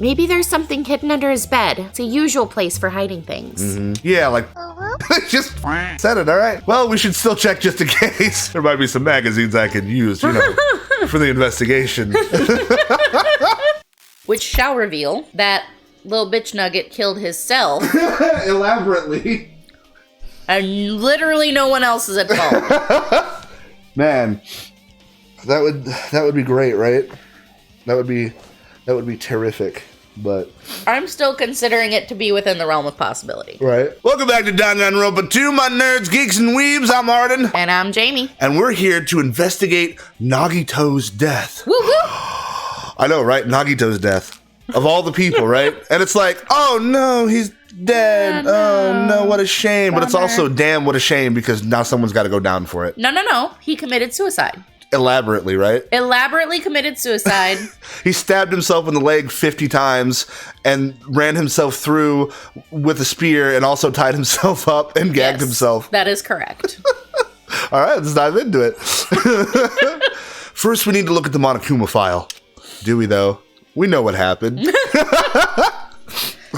Maybe there's something hidden under his bed. It's a usual place for hiding things. Mm-hmm. Yeah, like, just said it, all right. Well, we should still check just in case. There might be some magazines I could use, for the investigation. Which shall reveal that little bitch nugget killed himself. Elaborately. And literally no one else is at fault. Man, that would be great, right? That would be terrific, but I'm still considering it to be within the realm of possibility. Right. Welcome back to Danganronpa 2, my nerds, geeks, and weebs. I'm Arden. And I'm Jamie. And we're here to investigate Nagito's death. Woo woo! I know, right? Nagito's death. Of all the people, right? And it's like, oh no, he's dead. Yeah, Oh no, what a shame. Bummer. But it's also, damn, what a shame, because now someone's got to go down for it. No. He committed suicide. Elaborately, right? Elaborately committed suicide. He stabbed himself in the leg 50 times and ran himself through with a spear and also tied himself up and gagged himself. That is correct. All right, let's dive into it. First, we need to look at the monokuma file. Do we, though? We know what happened.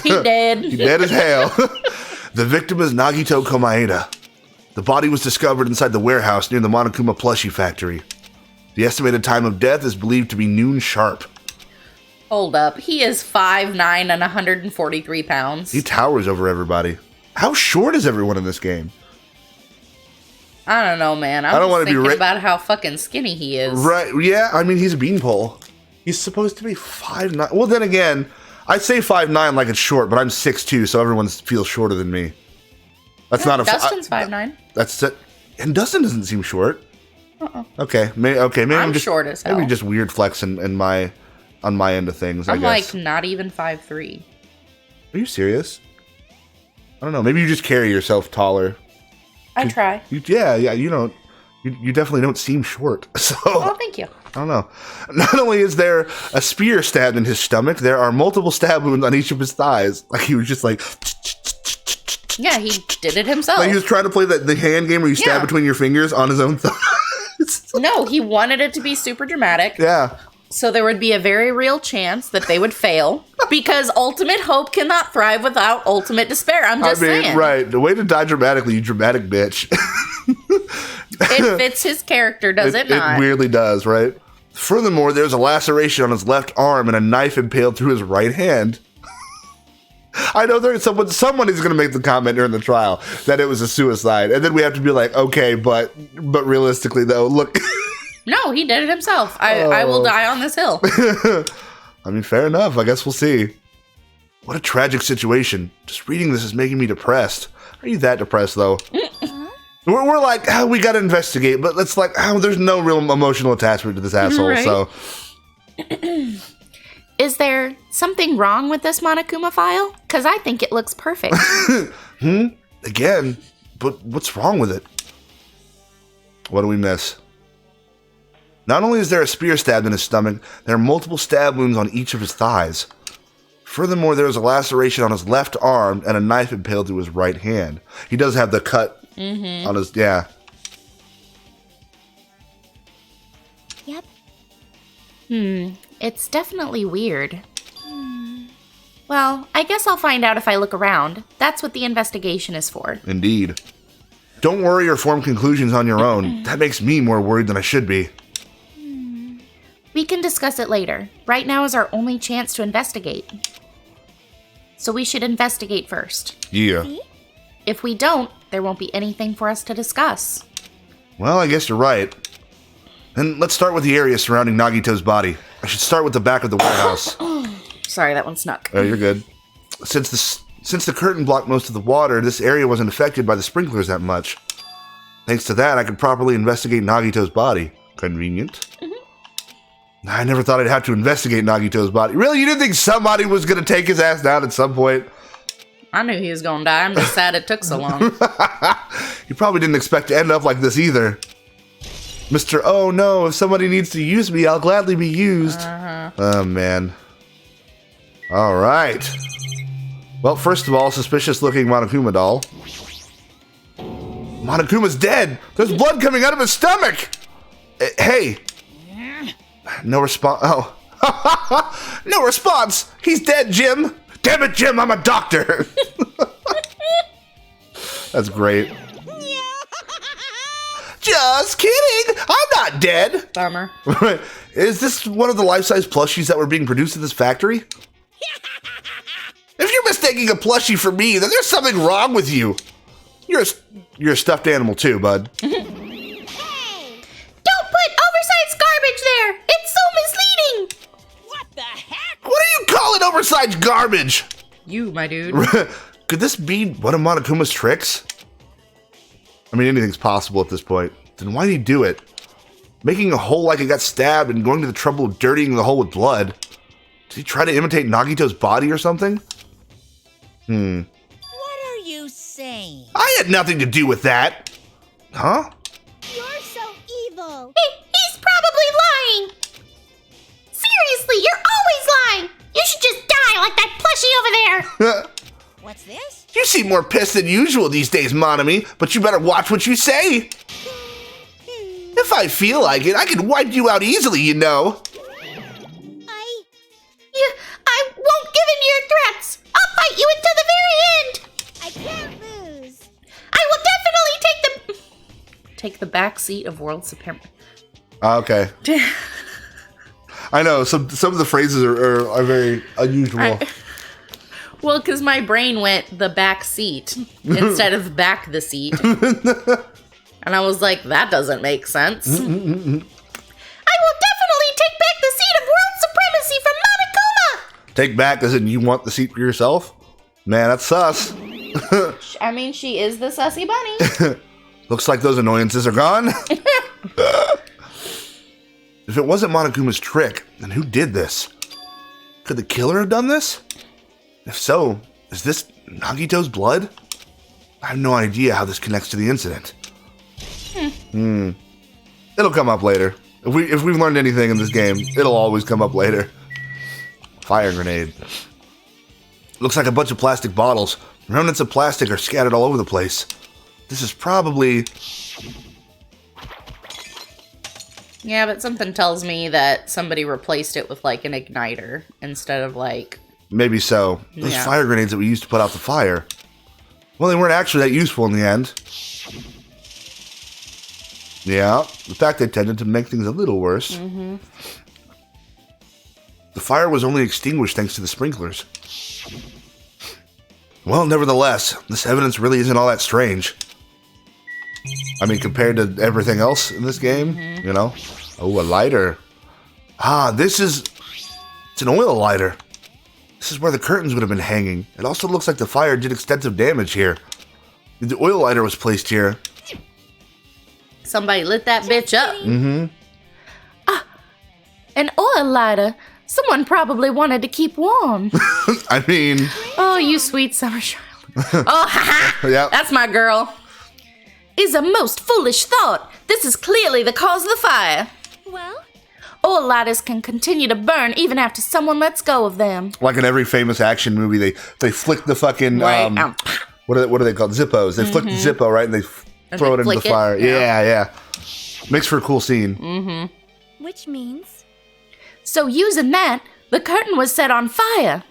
He dead. He dead as hell. The victim is Nagito Komaeda. The body was discovered inside the warehouse near the Monokuma plushie factory. The estimated time of death is believed to be noon sharp. Hold up. He is 5'9" and 143 pounds. He towers over everybody. How short is everyone in this game? I don't know, man. I don't want to be about how fucking skinny he is. Right, yeah, I mean, he's a beanpole. He's supposed to be 5'9". Well, then again, I say 5'9" like it's short, but I'm 6'2", so everyone feels shorter than me. That's not a... Dustin's 5'9". That's it. And Dustin doesn't seem short. Okay, maybe I'm just short as hell. Maybe just weird flex on my end of things, I guess. Like not even 5'3". Are you serious? I don't know. Maybe you just carry yourself taller. I try. You definitely don't seem short. So. Oh, thank you. I don't know. Not only is there a spear stabbed in his stomach, there are multiple stab wounds on each of his thighs. Like he was just like. Yeah, he did it himself. Like he was trying to play the hand game where you stab between your fingers on his own thighs. No, he wanted it to be super dramatic. Yeah. So there would be a very real chance that they would fail because ultimate hope cannot thrive without ultimate despair. I'm just saying. Right. The way to die dramatically, you dramatic bitch. It fits his character, does it not? It weirdly does, right? Furthermore, there's a laceration on his left arm and a knife impaled through his right hand. I know there's someone is going to make the comment during the trial that it was a suicide, and then we have to be like, okay, but realistically though, look. No, he did it himself. I will die on this hill. I mean, fair enough. I guess we'll see. What a tragic situation. Just reading this is making me depressed. Are you that depressed though? We're like, we got to investigate, but it's like, there's no real emotional attachment to this asshole. Right. So. Is there something wrong with this monokuma file? Because I think it looks perfect. Again, but what's wrong with it? What do we miss? Not only is there a spear stabbed in his stomach, there are multiple stab wounds on each of his thighs. Furthermore, there is a laceration on his left arm and a knife impaled through his right hand. He does have the cut on his, yeah. Yep. It's definitely weird. Well, I guess I'll find out if I look around. That's what the investigation is for. Indeed. Don't worry or form conclusions on your own. That makes me more worried than I should be. We can discuss it later. Right now is our only chance to investigate. So we should investigate first. Yeah. If we don't, there won't be anything for us to discuss. Well, I guess you're right. Then let's start with the area surrounding Nagito's body. I should start with the back of the warehouse. Sorry, that one snuck. Oh, you're good. Since the curtain blocked most of the water, this area wasn't affected by the sprinklers that much. Thanks to that, I could properly investigate Nagito's body. Convenient. I never thought I'd have to investigate Nagito's body. Really? You didn't think somebody was going to take his ass down at some point? I knew he was going to die. I'm just sad it took so long. You probably didn't expect to end up like this either. Mr. Oh no, if somebody needs to use me, I'll gladly be used. Oh man. Alright. Well, first of all, suspicious looking Monokuma doll. Monokuma's dead! There's blood coming out of his stomach! Hey! No response. Oh. No response. He's dead, Jim. Damn it, Jim, I'm a doctor. That's great. Just kidding. I'm not dead. Bummer. Is this one of the life-size plushies that were being produced at this factory? If you're mistaking a plushie for me, then there's something wrong with you. You're a stuffed animal too, bud. Hey! Don't put oversized garbage there. It's so misleading. What the heck? What are you calling oversized garbage? You, my dude. Could this be one of Monokuma's tricks? I mean, anything's possible at this point. Then why did he do it? Making a hole like it got stabbed and going to the trouble of dirtying the hole with blood. Did he try to imitate Nagito's body or something? What are you saying? I had nothing to do with that. Huh? You're so evil. He's probably lying. Seriously, you're always lying. You should just die like that plushie over there. What's this? You seem more pissed than usual these days, Monami, but you better watch what you say. If I feel like it, I can wipe you out easily, you know. I won't give in to your threats. I'll fight you until the very end. can't lose. I will definitely take the back seat of world supremacy. Okay. I know, some of the phrases are very unusual. Well, because my brain went the back seat instead of back the seat. And I was like, that doesn't make sense. I will definitely take back the seat of world supremacy from Monokuma! Take back as in you want the seat for yourself? Man, that's sus. I mean, she is the sussy bunny. Looks like those annoyances are gone. If it wasn't Monokuma's trick, then who did this? Could the killer have done this? If so, is this Nagito's blood? I have no idea how this connects to the incident. It'll come up later. If we've learned anything in this game, it'll always come up later. Fire grenade. Looks like a bunch of plastic bottles. Remnants of plastic are scattered all over the place. This is probably... Yeah, but something tells me that somebody replaced it with, like, an igniter instead of, like... Maybe so. Those fire grenades that we used to put out the fire. Well, they weren't actually that useful in the end. Yeah, the fact they tended to make things a little worse. The fire was only extinguished thanks to the sprinklers. Well, nevertheless, this evidence really isn't all that strange. I mean, compared to everything else in this game, you know? Oh, a lighter. Ah, it's an oil lighter. This is where the curtains would have been hanging. It also looks like the fire did extensive damage here. The oil lighter was placed here. Somebody lit that bitch up. An oil lighter. Someone probably wanted to keep warm. I mean... Oh, you sweet summer child. Oh, haha! Yep. That's my girl. Is a most foolish thought. This is clearly the cause of the fire. Well? Oil lighters can continue to burn even after someone lets go of them. Like in every famous action movie, they flick the fucking... Right. What are they called? Zippos. They flick the Zippo, right? And they throw it into the fire. Yeah. Makes for a cool scene. Which means? So using that, the curtain was set on fire.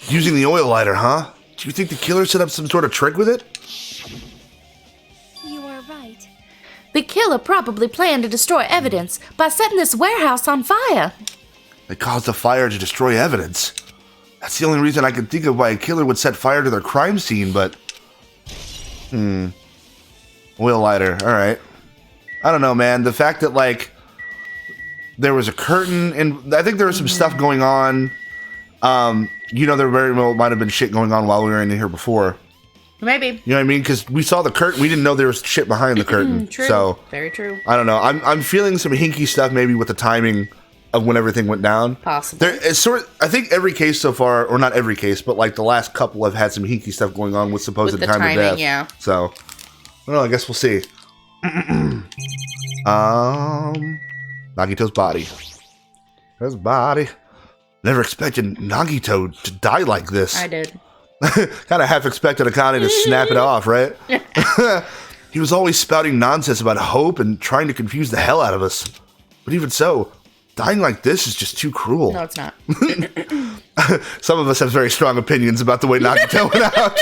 Using the oil lighter, huh? Do you think the killer set up some sort of trick with it? You are right. The killer probably planned to destroy evidence by setting this warehouse on fire. They caused a fire to destroy evidence. That's the only reason I can think of why a killer would set fire to their crime scene, but... Oil lighter, alright. I don't know, man. The fact that, like, there was a curtain, and I think there was some stuff going on. There very well might have been shit going on while we were in here before. Maybe. You know what I mean? Because we saw the curtain. We didn't know there was shit behind the curtain. True. So, very true. I don't know. I'm feeling some hinky stuff maybe with the timing of when everything went down. Possible. I think every case so far, or not every case, but like the last couple have had some hinky stuff going on with supposed With the time timing, of death. yeah. So, I don't know. I guess we'll see. Nagito's body. His body. Never expected Nagito to die like this. I did. Kind of half expected Akane to snap it off, right? He was always spouting nonsense about hope and trying to confuse the hell out of us. But even so, Dying like this is just too cruel. No, it's not. Some of us have very strong opinions about the way Nagito went out.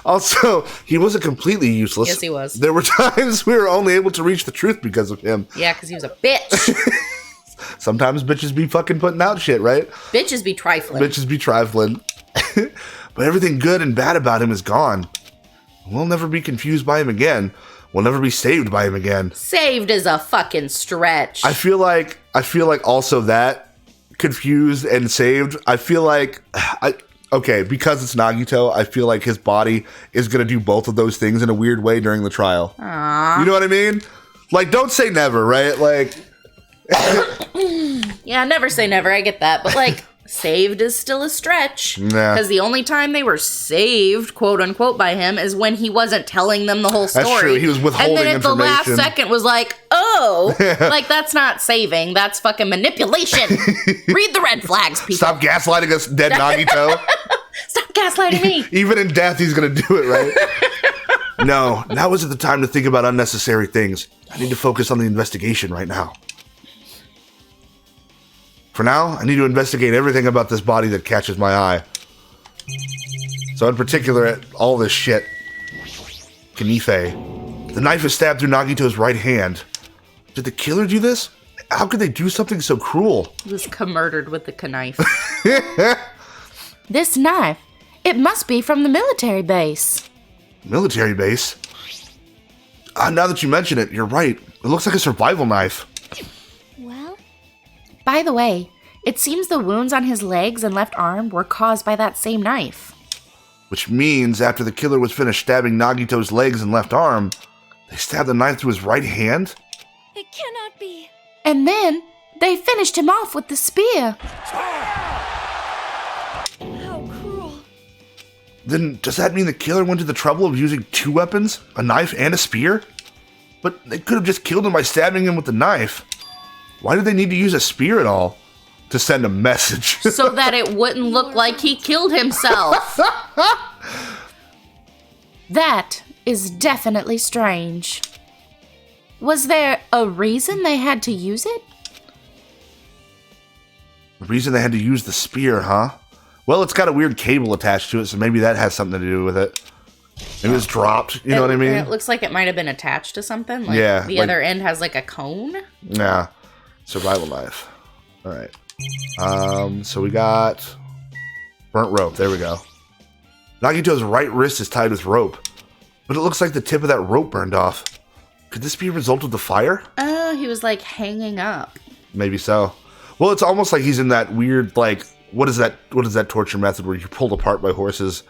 Also, he wasn't completely useless. Yes, he was. There were times we were only able to reach the truth because of him. Yeah, because he was a bitch. Sometimes bitches be fucking putting out shit, right? Bitches be trifling. Bitches be trifling. But everything good and bad about him is gone. We'll never be confused by him again. We'll never be saved by him again. Saved is a fucking stretch. I feel like also that confused and saved. I feel like okay, because it's Nagito, I feel like his body is gonna do both of those things in a weird way during the trial. Aww. You know what I mean? Like, don't say never, right? Like, yeah, never say never. I get that, but like. Saved is still a stretch. Because the only time they were saved, quote unquote, by him is when he wasn't telling them the whole story. That's true. He was withholding information. And then at information. the last second was like, oh, like that's not saving. That's fucking manipulation. Read the red flags, people. Stop gaslighting us, dead Nagito. Stop gaslighting me. Even in death, he's going to do it, right? No, now isn't the time to think about unnecessary things. I need to focus on the investigation right now. For now, I need to investigate everything about this body that catches my eye. So in particular, all this shit. Knife. The knife is stabbed through Nagito's right hand. Did the killer do this? How could they do something so cruel? He was murdered with the knife. This knife, it must be from the military base. Military base? Now that you mention it, you're right. It looks like a survival knife. Well, By the way, it seems the wounds on his legs and left arm were caused by that same knife. Which means after the killer was finished stabbing Nagito's legs and left arm, they stabbed the knife through his right hand? it cannot be. And then they finished him off with the spear. How cruel. Then does that mean the killer went to the trouble of using two weapons? A knife and a spear? But they could have just killed him by stabbing him with the knife. Why did they need to use a spear at all? To send a message. So that it wouldn't look like he killed himself. That is definitely strange. Was there a reason they had to use it? The reason they had to use the spear, huh? Well, it's got a weird cable attached to it, so maybe that has something to do with it. Maybe it's dropped, you know what I mean? It looks like it might have been attached to something. Like Yeah, the like- other end has like a cone. Yeah. Survival knife. Alright. So we got burnt rope. There we go. Nagito's right wrist is tied with rope, but it looks like the tip of that rope burned off. Could this be a result of the fire? Oh, he was like hanging up. Maybe so. Well, it's almost like he's in that weird, like, what is that torture method where you're pulled apart by horses?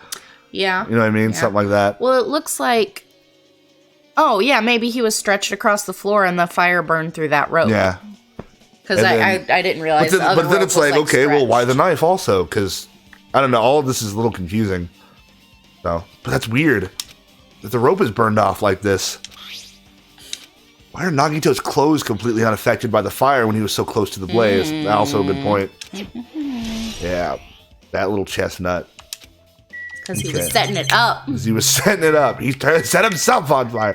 Yeah. You know what I mean? Yeah. Something like that. Well, it looks like. Oh, yeah, maybe he was stretched across the floor and the fire burned through that rope. Yeah. Because And I then- didn't realize But the other then rope it's was, like, okay, well, why the stretched. knife also? Because, I don't know, all of this is a little confusing. So, but that's weird. That the rope is burned off like this. Why are Nagito's clothes completely unaffected by the fire when he was so close to the blaze? Also a good point. Yeah, that little chestnut. Because he Okay. was setting it up. He was setting it up. He set himself on fire.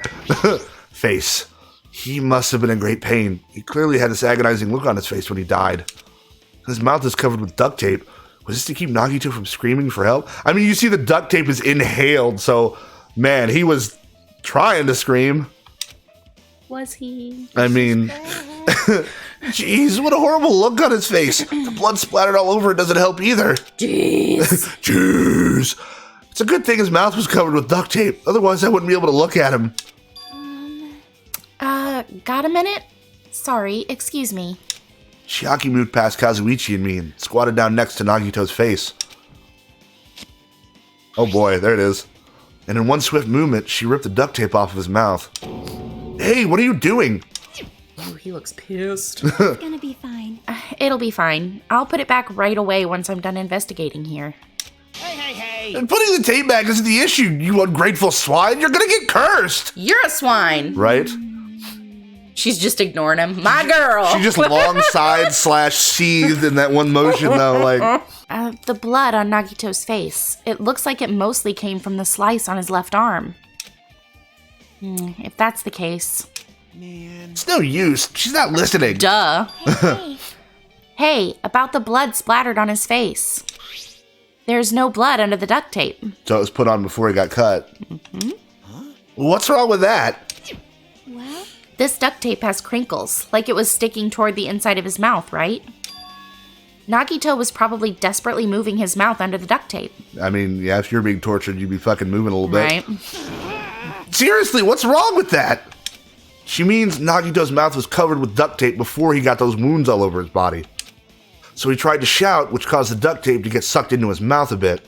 Face. He must have been in great pain. He clearly had this agonizing look on his face when he died. His mouth is covered with duct tape. Was this to keep Nagito from screaming for help? I mean, you see the duct tape is inhaled, so, man, he was trying to scream. Was he? I mean, jeez, what a horrible look on his face. The blood splattered all over it doesn't help either. Jeez. Jeez. It's a good thing his mouth was covered with duct tape. Otherwise, I wouldn't be able to look at him. Got a minute? Sorry, excuse me. Chiaki moved past Kazuichi and me and squatted down next to Nagito's face. Oh boy, there it is. And in one swift movement, she ripped the duct tape off of his mouth. Hey, what are you doing? Oh, he looks pissed. It's gonna be fine. It'll be fine. I'll put it back right away once I'm done investigating here. And putting the tape back isn't the issue, you ungrateful swine. You're gonna get cursed. You're a swine. Right? She's just ignoring him. My girl. She just long sighed / seethed in that one motion, though. Like, The blood on Nagito's face. It looks like it mostly came from the slice on his left arm. If that's the case, It's no use. She's not listening. Duh. Hey, Hey, about the blood splattered on his face. There's no blood under the duct tape. So it was put on before he got cut. What's wrong with that? well, This duct tape has crinkles, like it was sticking toward the inside of his mouth, right? Nagito was probably desperately moving his mouth under the duct tape. I mean, yeah, if you're being tortured, you'd be fucking moving a little bit. Right. Seriously, what's wrong with that? She means Nagito's mouth was covered with duct tape before he got those wounds all over his body. So he tried to shout, which caused the duct tape to get sucked into his mouth a bit.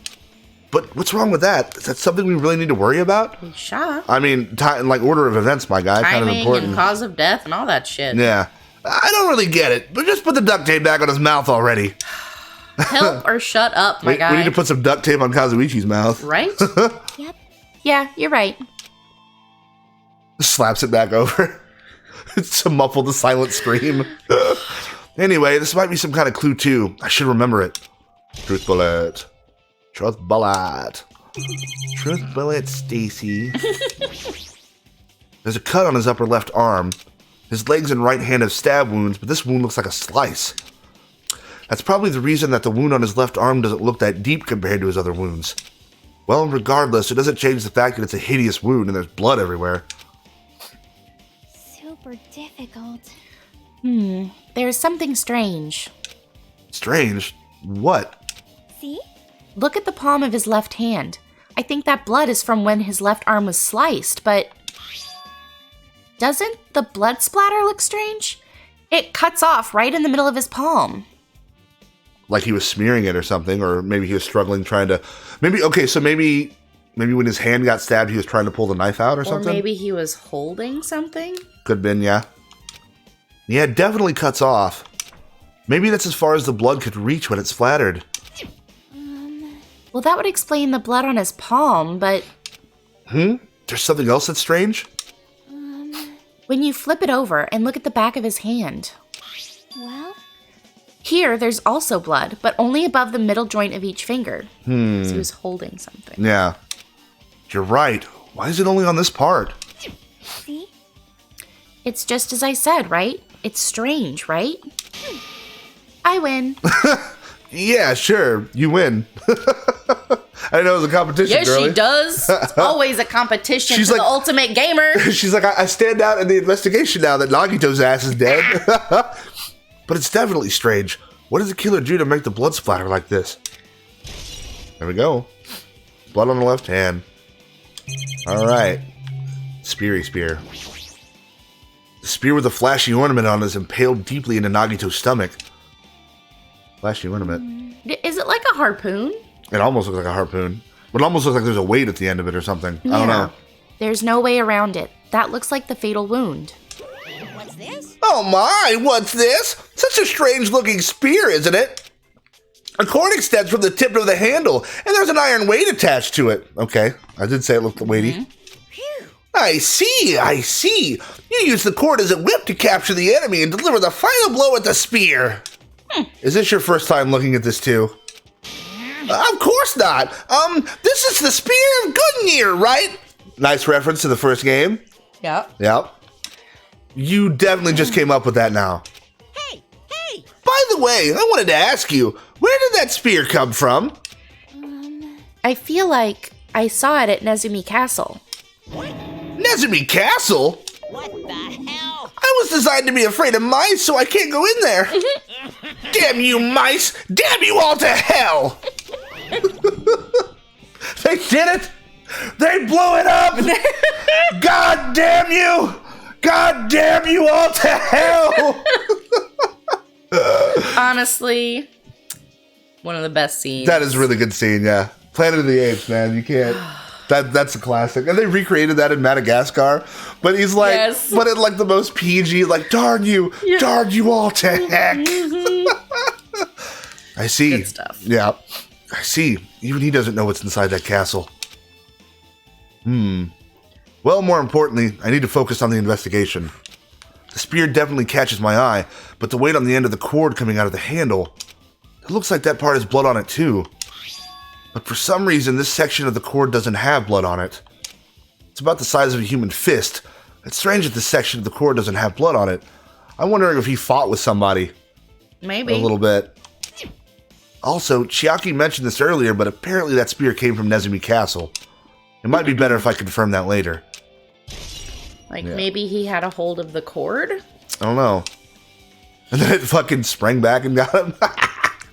But what's wrong with that? Is that something we really need to worry about? Shot. I mean, like order of events, my guy, kind of Timing important. and cause of death and all that shit. Yeah. I don't really get it, but just put the duct tape back on his mouth already. Help or shut up, my guy. We need to put some duct tape on Kazuichi's mouth. Right? yep. Yeah, you're right. Slaps it back over. It's to muffle the silent scream. Anyway, this might be some kind of clue too. I should remember it. Truth bullet. Truth bullet. Truth bullet, Stacy. There's a cut on his upper left arm. His legs and right hand have stab wounds, but this wound looks like a slice. That's probably the reason that the wound on his left arm doesn't look that deep compared to his other wounds. Well, regardless, it doesn't change the fact that it's a hideous wound and there's blood everywhere. Super difficult. There's something strange. Strange? What? See? Look at the palm of his left hand. I think that blood is from when his left arm was sliced, but... Doesn't the blood splatter look strange? It cuts off right in the middle of his palm. Like he was smearing it or something, or maybe he was struggling trying to... Maybe when his hand got stabbed, he was trying to pull the knife out or Or something? maybe he was holding something? Could have been, yeah. Yeah, it definitely cuts off. Maybe that's as far as the blood could reach when it's splattered. Well, that would explain the blood on his palm, but There's something else that's strange? when you flip it over and look at the back of his hand, Well, here there's also blood, but only above the middle joint of each finger. So he was holding something. Yeah. You're right. Why is it only on this part? see? It's just as I said, right? It's strange, right? I win. Yeah, sure. You win. I know it was a competition, Yes, girlie. she does. It's always a competition She's for like- the ultimate gamer. She's like, I stand out in the investigation now that Nagito's ass is dead. But it's definitely strange. What did the killer do to make the blood splatter like this? There we go. Blood on the left hand. All right. Speary spear. The spear with a flashy ornament on it is impaled deeply into Nagito's stomach. Flashy ornament. Is it like a harpoon? It almost looks like a harpoon. But it almost looks like there's a weight at the end of it or something. I don't know. There's no way around it. That looks like the fatal wound. What's this? Oh my, what's this? Such a strange looking spear, isn't it? A cord extends from the tip of the handle, and there's an iron weight attached to it. Okay, I did say it looked weighty. I see. You use the cord as a whip to capture the enemy and deliver the final blow with the spear. Is this your first time looking at this too? Of course not. This is the Spear of Gungnir, right? Nice reference to the first game. Yep. Yep. You definitely just came up with that now. Hey! By the way, I wanted to ask you, where did that spear come from? I feel like I saw it at Nezumi Castle. Nezumi Castle? What the hell? I was designed to be afraid of mice, so I can't go in there. Damn you mice! Damn you all to hell! They did it! They blew it up! God damn you! God damn you all to hell! Honestly, one of the best scenes. That is a really good scene, yeah. Planet of the Apes, man. You can't. That's a classic. And they recreated that in Madagascar. But he's like, Yes. but in like the most PG, like, darn you all to heck. I see. Good stuff. Yeah. I see. Even he doesn't know what's inside that castle. Well, more importantly, I need to focus on the investigation. The spear definitely catches my eye, but the weight on the end of the cord coming out of the handle, it looks like that part has blood on it too. But for some reason, this section of the cord doesn't have blood on it. It's about the size of a human fist, It's strange that this section of the cord doesn't have blood on it. I'm wondering if he fought with somebody. Maybe. A little bit. Also, Chiaki mentioned this earlier, but apparently that spear came from Nezumi Castle. It might be better if I confirm that later. Like, maybe he had a hold of the cord? I don't know. And then it fucking sprang back and got him?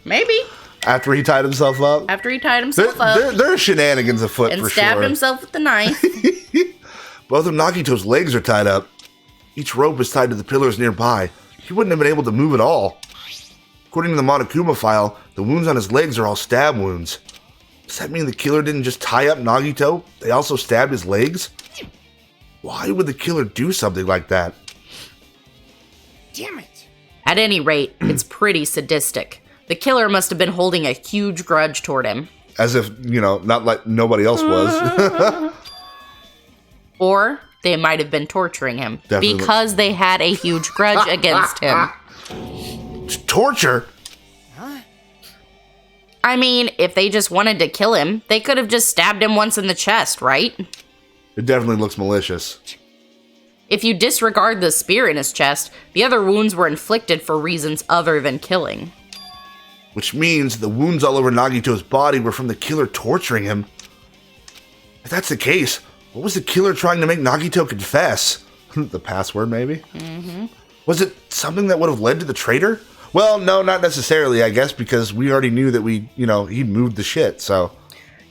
Maybe. After he tied himself up? After he tied himself up. There are shenanigans afoot and for sure. And stabbed himself with the knife. Both of Nagito's legs are tied up. Each rope is tied to the pillars nearby. He wouldn't have been able to move at all. According to the Monokuma file, the wounds on his legs are all stab wounds. Does that mean the killer didn't just tie up Nagito? They also stabbed his legs? Why would the killer do something like that? Damn it. At any rate, it's pretty sadistic. The killer must have been holding a huge grudge toward him. As if, not like nobody else was. Or they might have been torturing him. Definitely. Because they had a huge grudge against him. Torture? I mean, if they just wanted to kill him, they could have just stabbed him once in the chest, right? It definitely looks malicious. If you disregard the spear in his chest, the other wounds were inflicted for reasons other than killing. Which means the wounds all over Nagito's body were from the killer torturing him. If that's the case, what was the killer trying to make Nagito confess? The password, maybe? Mm-hmm. Was it something that would have led to the traitor? Well, no, not necessarily, I guess, because we already knew that he moved the shit, so.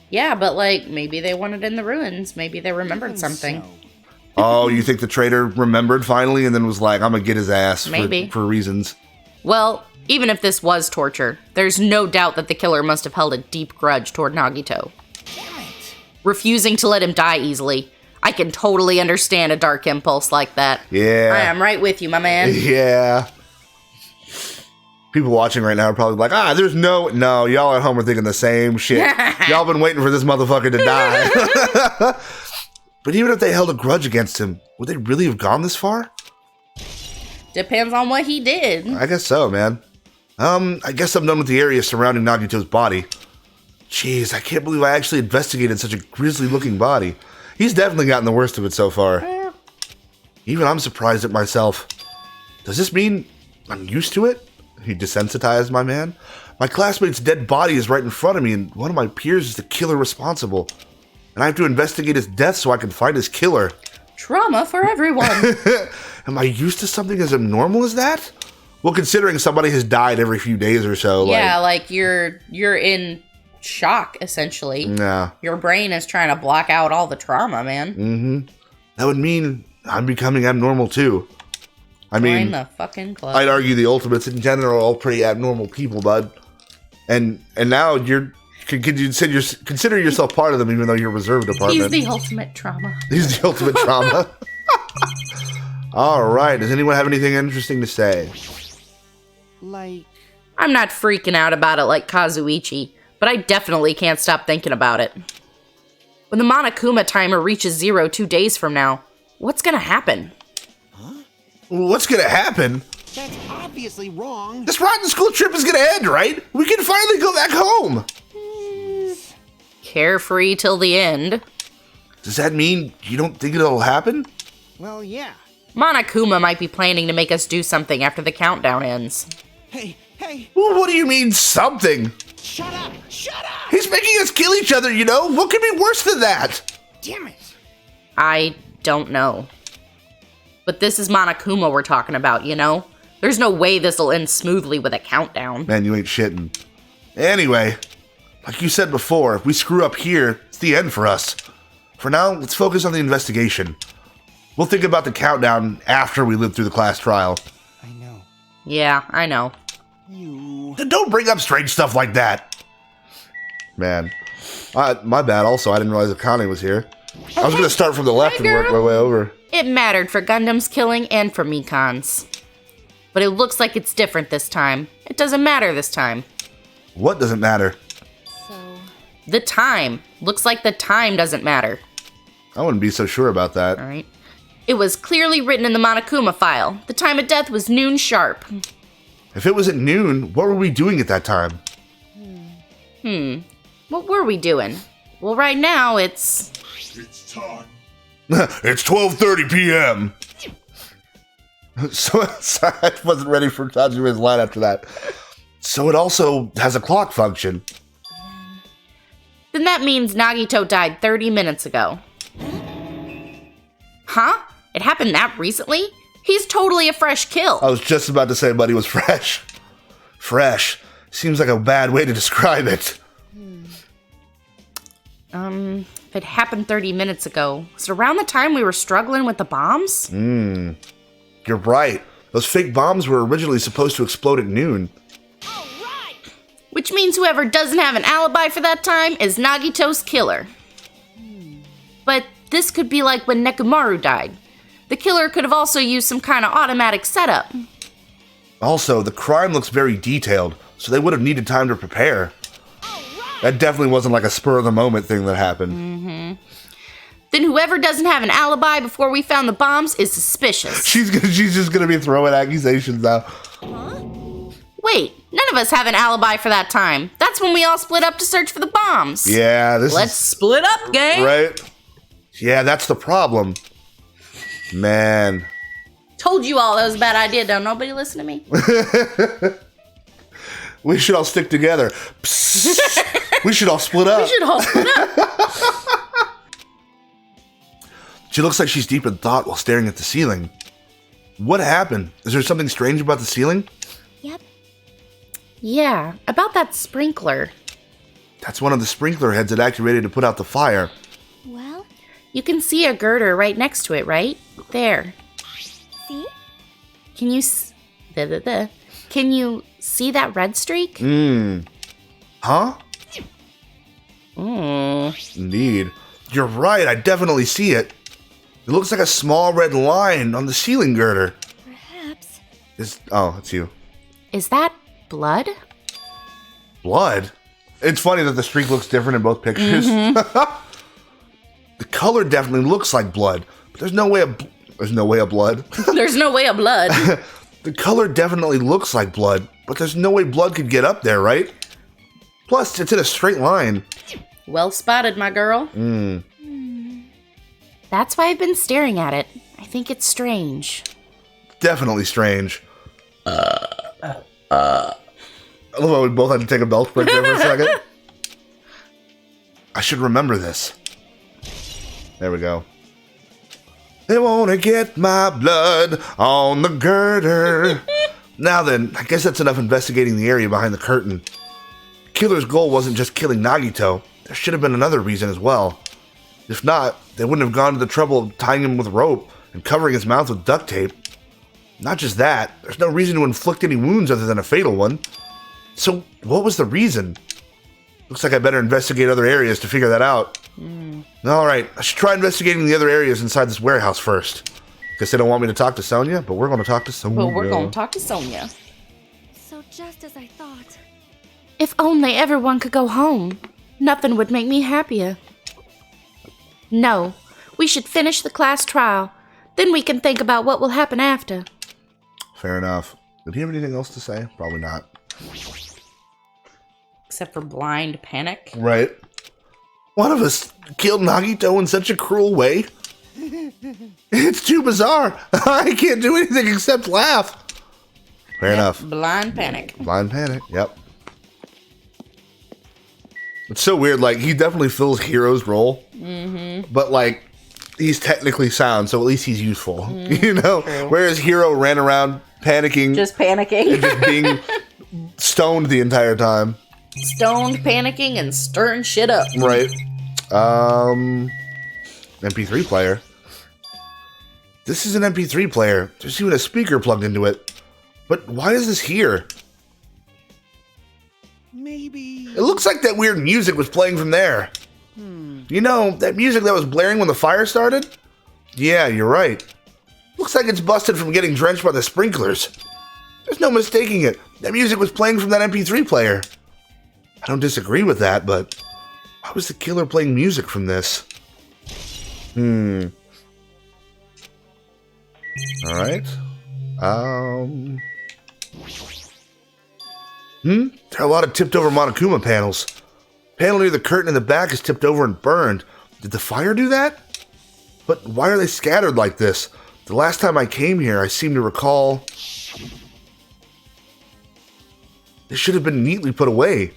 Yeah, but maybe they wanted in the ruins. Maybe they remembered something. Oh, you think the traitor remembered finally and then was like, I'm gonna get his ass Maybe. for reasons? Well, even if this was torture, there's no doubt that the killer must have held a deep grudge toward Nagito. Damn it. Refusing to let him die easily. I can totally understand a dark impulse like that. Yeah. I am right with you, my man. Yeah. People watching right now are probably like, there's no, y'all at home are thinking the same shit. Y'all been waiting for this motherfucker to die. But even if they held a grudge against him, would they really have gone this far? Depends on what he did. I guess so, man. I guess I'm done with the area surrounding Nagito's body. Jeez, I can't believe I actually investigated such a grisly-looking body. He's definitely gotten the worst of it so far. Even I'm surprised at myself. Does this mean I'm used to it? He desensitized my man? My classmate's dead body is right in front of me, and one of my peers is the killer responsible. And I have to investigate his death so I can find his killer. Trauma for everyone. Am I used to something as abnormal as that? Well, considering somebody has died every few days or so. Yeah, you're in shock, essentially. Yeah. Your brain is trying to block out all the trauma, man. Mm-hmm. That would mean I'm becoming abnormal too. I mean, Join the fucking club. I'd argue the Ultimates in general are all pretty abnormal people, bud. And now consider yourself part of them, even though you're reserve department. He's the ultimate trauma. He's the ultimate trauma. All right. Does anyone have anything interesting to say? I'm not freaking out about it like Kazuichi, but I definitely can't stop thinking about it. When the Monokuma timer reaches 0 2 days from now, what's gonna happen? What's gonna happen? That's obviously wrong. This rotten school trip is gonna end, right? We can finally go back home. Carefree till the end. Does that mean you don't think it'll happen? Well, yeah. Monokuma might be planning to make us do something after the countdown ends. Hey. Well, what do you mean, something? Shut up. He's making us kill each other, What could be worse than that? Damn it. I don't know. But this is Monokuma we're talking about, There's no way this'll end smoothly with a countdown. Man, you ain't shitting. Anyway, like you said before, if we screw up here, it's the end for us. For now, let's focus on the investigation. We'll think about the countdown after we live through the class trial. I know. Yeah, I know. Then don't bring up strange stuff like that. Man. My bad, also. I didn't realize Akane was here. I was going to start from the left and work my way over. It mattered for Gundam's killing and for Mikan's. But it looks like it's different this time. It doesn't matter this time. What doesn't matter? The time. Looks like the time doesn't matter. I wouldn't be so sure about that. All right. It was clearly written in the Monokuma file. The time of death was noon sharp. If it was at noon, what were we doing at that time? What were we doing? Well, right now it's It's time It's 12:30 p.m. So I wasn't ready for Tajima's line after that. So it also has a clock function. Then that means Nagito died 30 minutes ago. Huh? It happened that recently? He's totally a fresh kill. I was just about to say Buddy was fresh. Fresh. Seems like a bad way to describe it. If it happened 30 minutes ago, was it around the time we were struggling with the bombs? You're right. Those fake bombs were originally supposed to explode at noon. Which means whoever doesn't have an alibi for that time is Nagito's killer. But this could be like when Nekomaru died. The killer could have also used some kind of automatic setup. Also, the crime looks very detailed, so they would have needed time to prepare. That definitely wasn't like a spur-of-the-moment thing that happened. Then whoever doesn't have an alibi before we found the bombs is suspicious. She's just gonna be throwing accusations now. Wait, none of us have an alibi for that time. That's when we all split up to search for the bombs. Yeah, Let's split up, gang. right. Yeah, that's the problem. Man. Told you all that was a bad idea. Don't nobody listen to me. We should all stick together. We should all split up. We should all split up. She looks like she's deep in thought while staring at the ceiling. What happened? Is there something strange about the ceiling? Yep. Yeah, about that sprinkler. That's one of the sprinkler heads that activated to put out the fire. Well, You can see a girder right next to it, right? There. see? Can you Can you see that red streak? Huh? Indeed. You're right, I definitely see it. It looks like a small red line on the ceiling girder. Perhaps. It's you. Is that blood? Blood? It's funny that the streak looks different in both pictures. The color definitely looks like blood, but there's no way of blood. There's no way of blood. The color definitely looks like blood, but there's no way blood could get up there, right? Plus, it's in a straight line. Well spotted, my girl. That's why I've been staring at it. I think it's strange. Definitely strange. I love how we both had to take a belt break there for a second. I should remember this. There we go. They wanna get my blood on the girder. Now then, I guess that's enough investigating the area behind the curtain. The killer's goal wasn't just killing Nagito. There should have been another reason as well. If not, they wouldn't have gone to the trouble of tying him with rope and covering his mouth with duct tape. Not just that, there's no reason to inflict any wounds other than a fatal one. So, what was the reason? Looks like I better investigate other areas to figure that out. Alright, I should try investigating the other areas inside this warehouse first. Guess they don't want me to talk to Sonia, but we're going to talk to Sonia. Well, we're going to talk to Sonia. So just as I thought. If only everyone could go home. Nothing would make me happier. No, we should finish the class trial. Then we can think about what will happen after. Fair enough. Did he have anything else to say? Probably not. Except for blind panic. Right. One of us killed Nagito in such a cruel way. It's too bizarre. I can't do anything except laugh. Fair enough. Blind panic. Blind panic, yep. It's so weird, like, he definitely fills Hero's role. But, like, he's technically sound, so at least he's useful. You know? True. Whereas Hero ran around panicking. Just panicking. And just being stoned the entire time. Stoned, panicking, and stirring shit up. Right. MP3 player. This is an MP3 player. There's even a speaker plugged into it. But why is this here? Maybe. It looks like that weird music was playing from there. You know, that music that was blaring when the fire started? Yeah, you're right. Looks like it's busted from getting drenched by the sprinklers. There's no mistaking it. That music was playing from that MP3 player. I don't disagree with that, but why was the killer playing music from this? Alright. There are a lot of tipped over monokuma panels. Panel near the curtain in the back is tipped over and burned. Did the fire do that? But why are they scattered like this? The last time I came here, I seem to recall... They should have been neatly put away.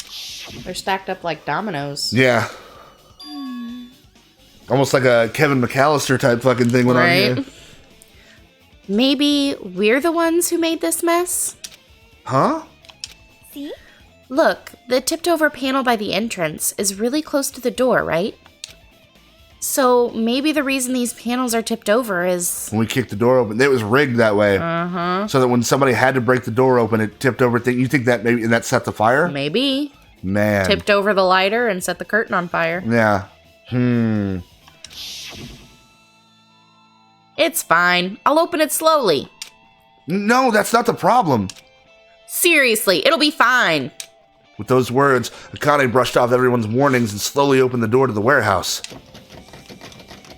They're stacked up like dominoes. Yeah. Almost like a Kevin McAllister type fucking thing went on here. Maybe we're the ones who made this mess? Huh? See? Look, the tipped over panel by the entrance is really close to the door, right? So maybe the reason these panels are tipped over is... When we kicked the door open, it was rigged that way. So that when somebody had to break the door open, it tipped over. You think that maybe that set the fire? Maybe. Man. Tipped over the lighter and set the curtain on fire. Yeah. It's fine. I'll open it slowly. No, that's not the problem. Seriously, it'll be fine. With those words, Akane brushed off everyone's warnings and slowly opened the door to the warehouse.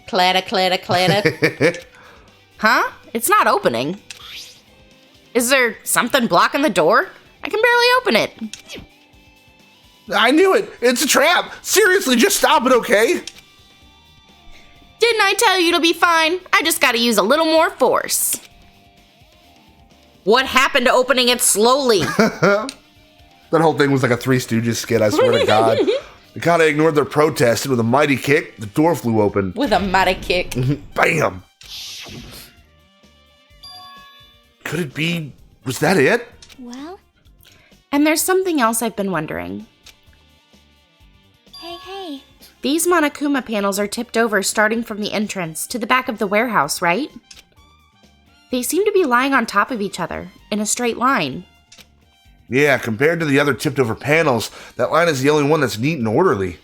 Clatter, clatter, clatter. Huh? It's not opening. Is there something blocking the door? I can barely open it. I knew it! It's a trap! Seriously, just stop it, okay? Didn't I tell you it'll be fine? I just gotta use a little more force. What happened to opening it slowly? That whole thing was like a Three Stooges skit, I swear to God. Akane ignored their protest, and with a mighty kick, the door flew open. With a mighty kick. Bam! Could it be... Was that it? Well, And there's something else I've been wondering. hey. These monokuma panels are tipped over starting from the entrance to the back of the warehouse, right? They seem to be lying on top of each other, in a straight line. Yeah, compared to the other tipped over panels, that line is the only one that's neat and orderly.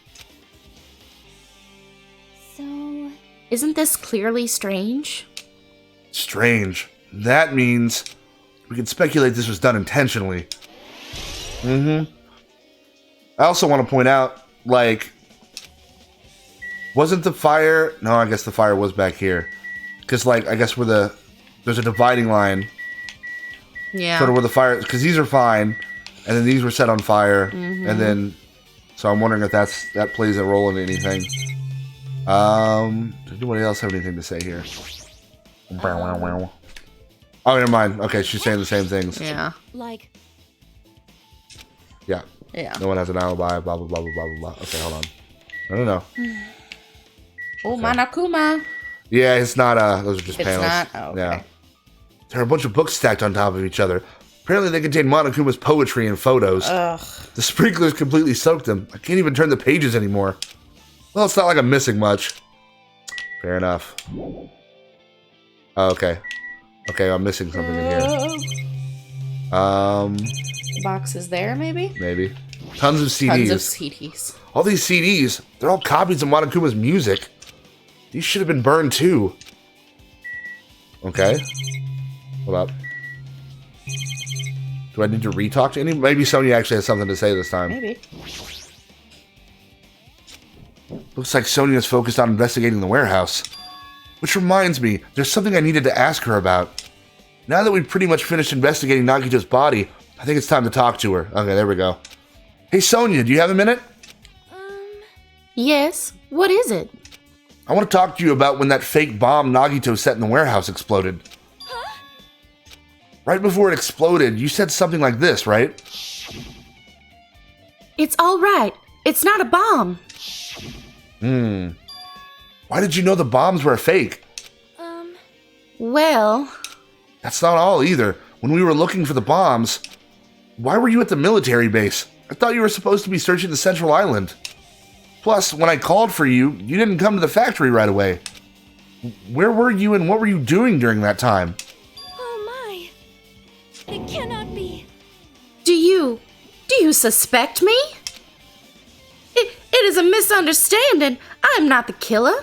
So, Isn't this clearly strange? Strange. That means we can speculate this was done intentionally. I also want to point out, like, wasn't the fire... No, I guess the fire was back here. Because, like, I guess there's a dividing line. Yeah. Sort of where the fire... Because these are fine, and then these were set on fire, and then... So I'm wondering if that plays a role in anything. Does anybody else have anything to say here? Oh, never mind. Okay, she's saying the same things. Yeah. like, Yeah. Yeah. No one has an alibi, blah, blah, blah, blah, blah, blah. Okay, hold on. No. Oh, monokuma. Yeah, it's not, those are just It's panels. not? Oh, okay. Yeah. There are a bunch of books stacked on top of each other. Apparently they contain Monokuma's poetry and photos. Ugh. The sprinklers completely soaked them. I can't even turn the pages anymore. Well, it's not like I'm missing much. Fair enough. Oh, okay. Okay, I'm missing something in here. The box is there, maybe? Maybe. Tons of CDs. Tons of CDs. All these CDs, they're all copies of Monokuma's music. These should have been burned too. Okay. Hold up. Do I need to re-talk to any? Maybe Sonya actually has something to say this time. Maybe. Looks like Sonya's focused on investigating the warehouse. Which reminds me, there's something I needed to ask her about. Now that we've pretty much finished investigating Nagito's body, I think it's time to talk to her. Okay, there we go. Hey Sonya, do you have a minute? Yes, what is it? I want to talk to you about when that fake bomb Nagito set in the warehouse exploded. Right before it exploded, you said something like this, right? It's all right. It's not a bomb. Why did you know the bombs were a fake? Well, That's not all either. When we were looking for the bombs, why were you at the military base? I thought you were supposed to be searching the Central Island. Plus, when I called for you, you didn't come to the factory right away. Where were you and what were you doing during that time? oh my. It cannot be. do you suspect me? It is a misunderstanding. I'm not the killer.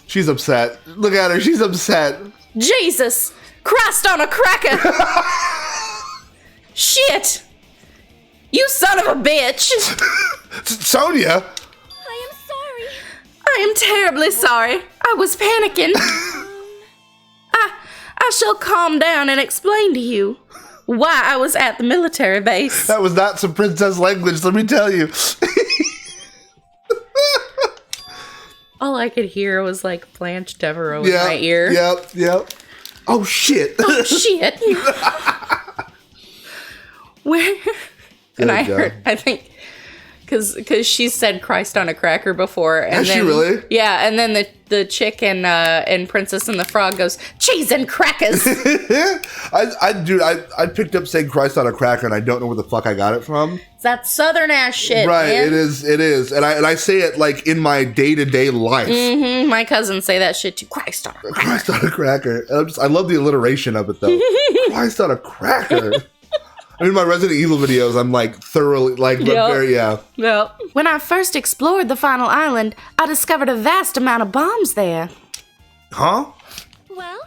She's upset. Look at her, she's upset. Jesus! Christ on a cracker! Shit! You son of a bitch! Sonya! I am sorry. I am terribly sorry. I was panicking. I shall calm down and explain to you why I was at the military base. That was not some princess language, let me tell you. All I could hear was like Blanche Devereaux in my ear. Yep. Oh shit. Oh shit. Where? And I heard, I think, because she said Christ on a cracker before. And Has she really? Yeah, and then the chick in Princess and the Frog goes, cheese and crackers. I picked up saying Christ on a cracker, and I don't know where the fuck I got it from. It's that southern ass shit, Right, man. it is. And I say it like in my day-to-day life. Mm-hmm. My cousins say that shit too. Christ on a cracker. Christ on a cracker. And I love the alliteration of it, though. Christ on a cracker. I mean, my Resident Evil videos, I'm like thoroughly, like, Yep. Yep. When I first explored the final island, I discovered a vast amount of bombs there. Huh? Well,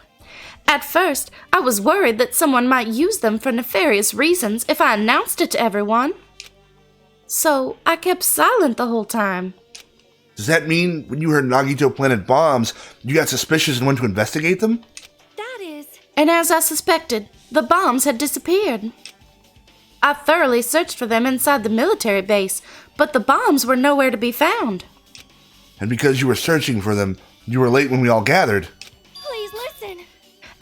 At first, I was worried that someone might use them for nefarious reasons if I announced it to everyone. So, I kept silent the whole time. Does that mean when you heard Nagito planted bombs, you got suspicious and went to investigate them? that is. And as I suspected, the bombs had disappeared. I thoroughly searched for them inside the military base, but the bombs were nowhere to be found. And because you were searching for them, you were late when we all gathered. Please listen.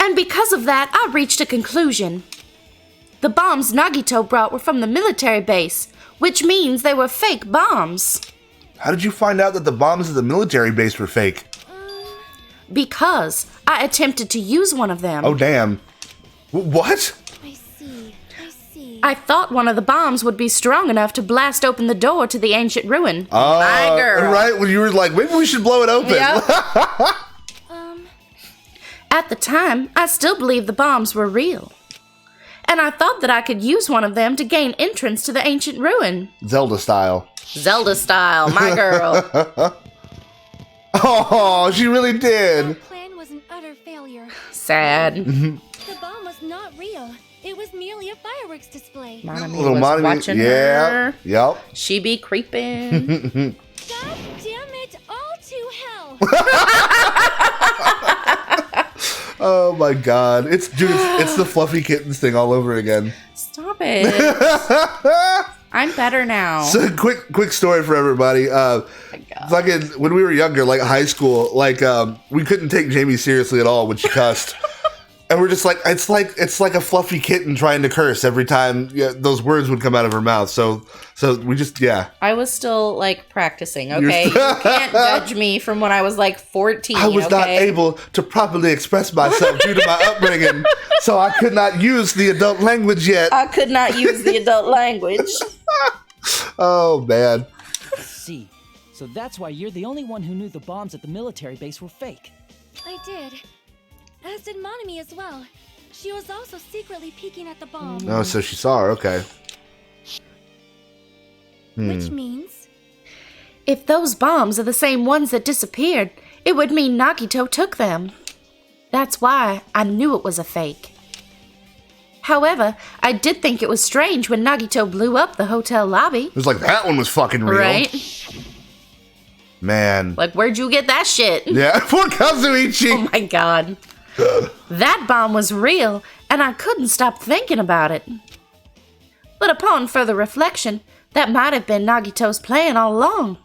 And because of that, I reached a conclusion. The bombs Nagito brought were from the military base, which means they were fake bombs. How did you find out that the bombs at the military base were fake? Because I attempted to use one of them. Oh, damn. What? I see. I thought one of the bombs would be strong enough to blast open the door to the ancient ruin. My girl. Right, when you were like, maybe we should blow it open. Yep. At the time, I still believed the bombs were real. And I thought that I could use one of them to gain entrance to the ancient ruin. Zelda style. Zelda style, my girl. Oh, she really Our did. plan was an utter failure. Sad. The bomb was not real. It was merely a fireworks display. Monami Little was Monami- watching yeah. her. Yep. She be creeping. God damn it, all to hell. Oh my god. It's the fluffy kittens thing all over again. Stop it. I'm better now. So quick story for everybody. Fucking when we were younger, like high school, like we couldn't take Jamie seriously at all when she cussed. And we're just like it's like a fluffy kitten trying to curse every time those words would come out of her mouth. So we just I was still like practicing, okay? You can't judge me from when I was like 14. I was not able to properly express myself due to my upbringing, so I could not use the adult language yet. I could not use the adult language. Oh man. See, so that's why you're the only one who knew the bombs at the military base were fake. I did. As did Monami as well. She was also secretly peeking at the bomb. Oh, so she saw her. Okay. Which means... If those bombs are the same ones that disappeared, it would mean Nagito took them. That's why I knew it was a fake. However, I did think it was strange when Nagito blew up the hotel lobby. It was like that one was fucking real. Right? Man. Like, where'd you get that shit? Yeah, poor Kazuichi. Oh my god. That bomb was real, and I couldn't stop thinking about it. But upon further reflection, that might have been Nagito's plan all along.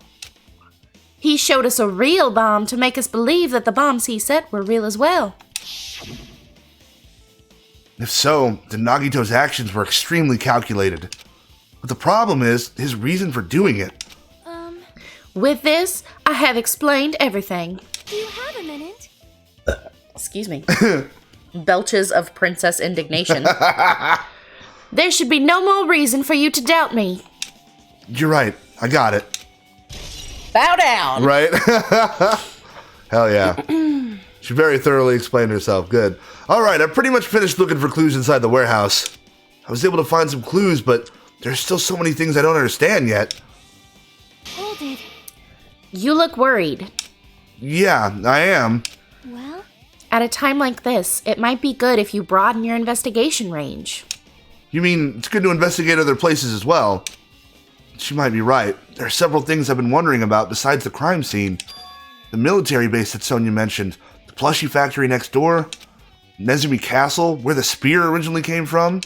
He showed us a real bomb to make us believe that the bombs he set were real as well. If so, then Nagito's actions were extremely calculated. But the problem is his reason for doing it. With this, I have explained everything. Do you have a minute? Excuse me. Belches of princess indignation. There should be no more reason for you to doubt me. You're right. I got it. Bow down. Right? Hell yeah. She very thoroughly explained herself. Good. All right, I pretty much finished looking for clues inside the warehouse. I was able to find some clues, but there's still so many things I don't understand yet. Hold it. You look worried. Yeah, I am. Well, At a time like this, it might be good if you broaden your investigation range. You mean it's good to investigate other places as well? She might be right. There are several things I've been wondering about besides the crime scene. The military base that Sonia mentioned, the plushie factory next door, Nezumi Castle, where the spear originally came from,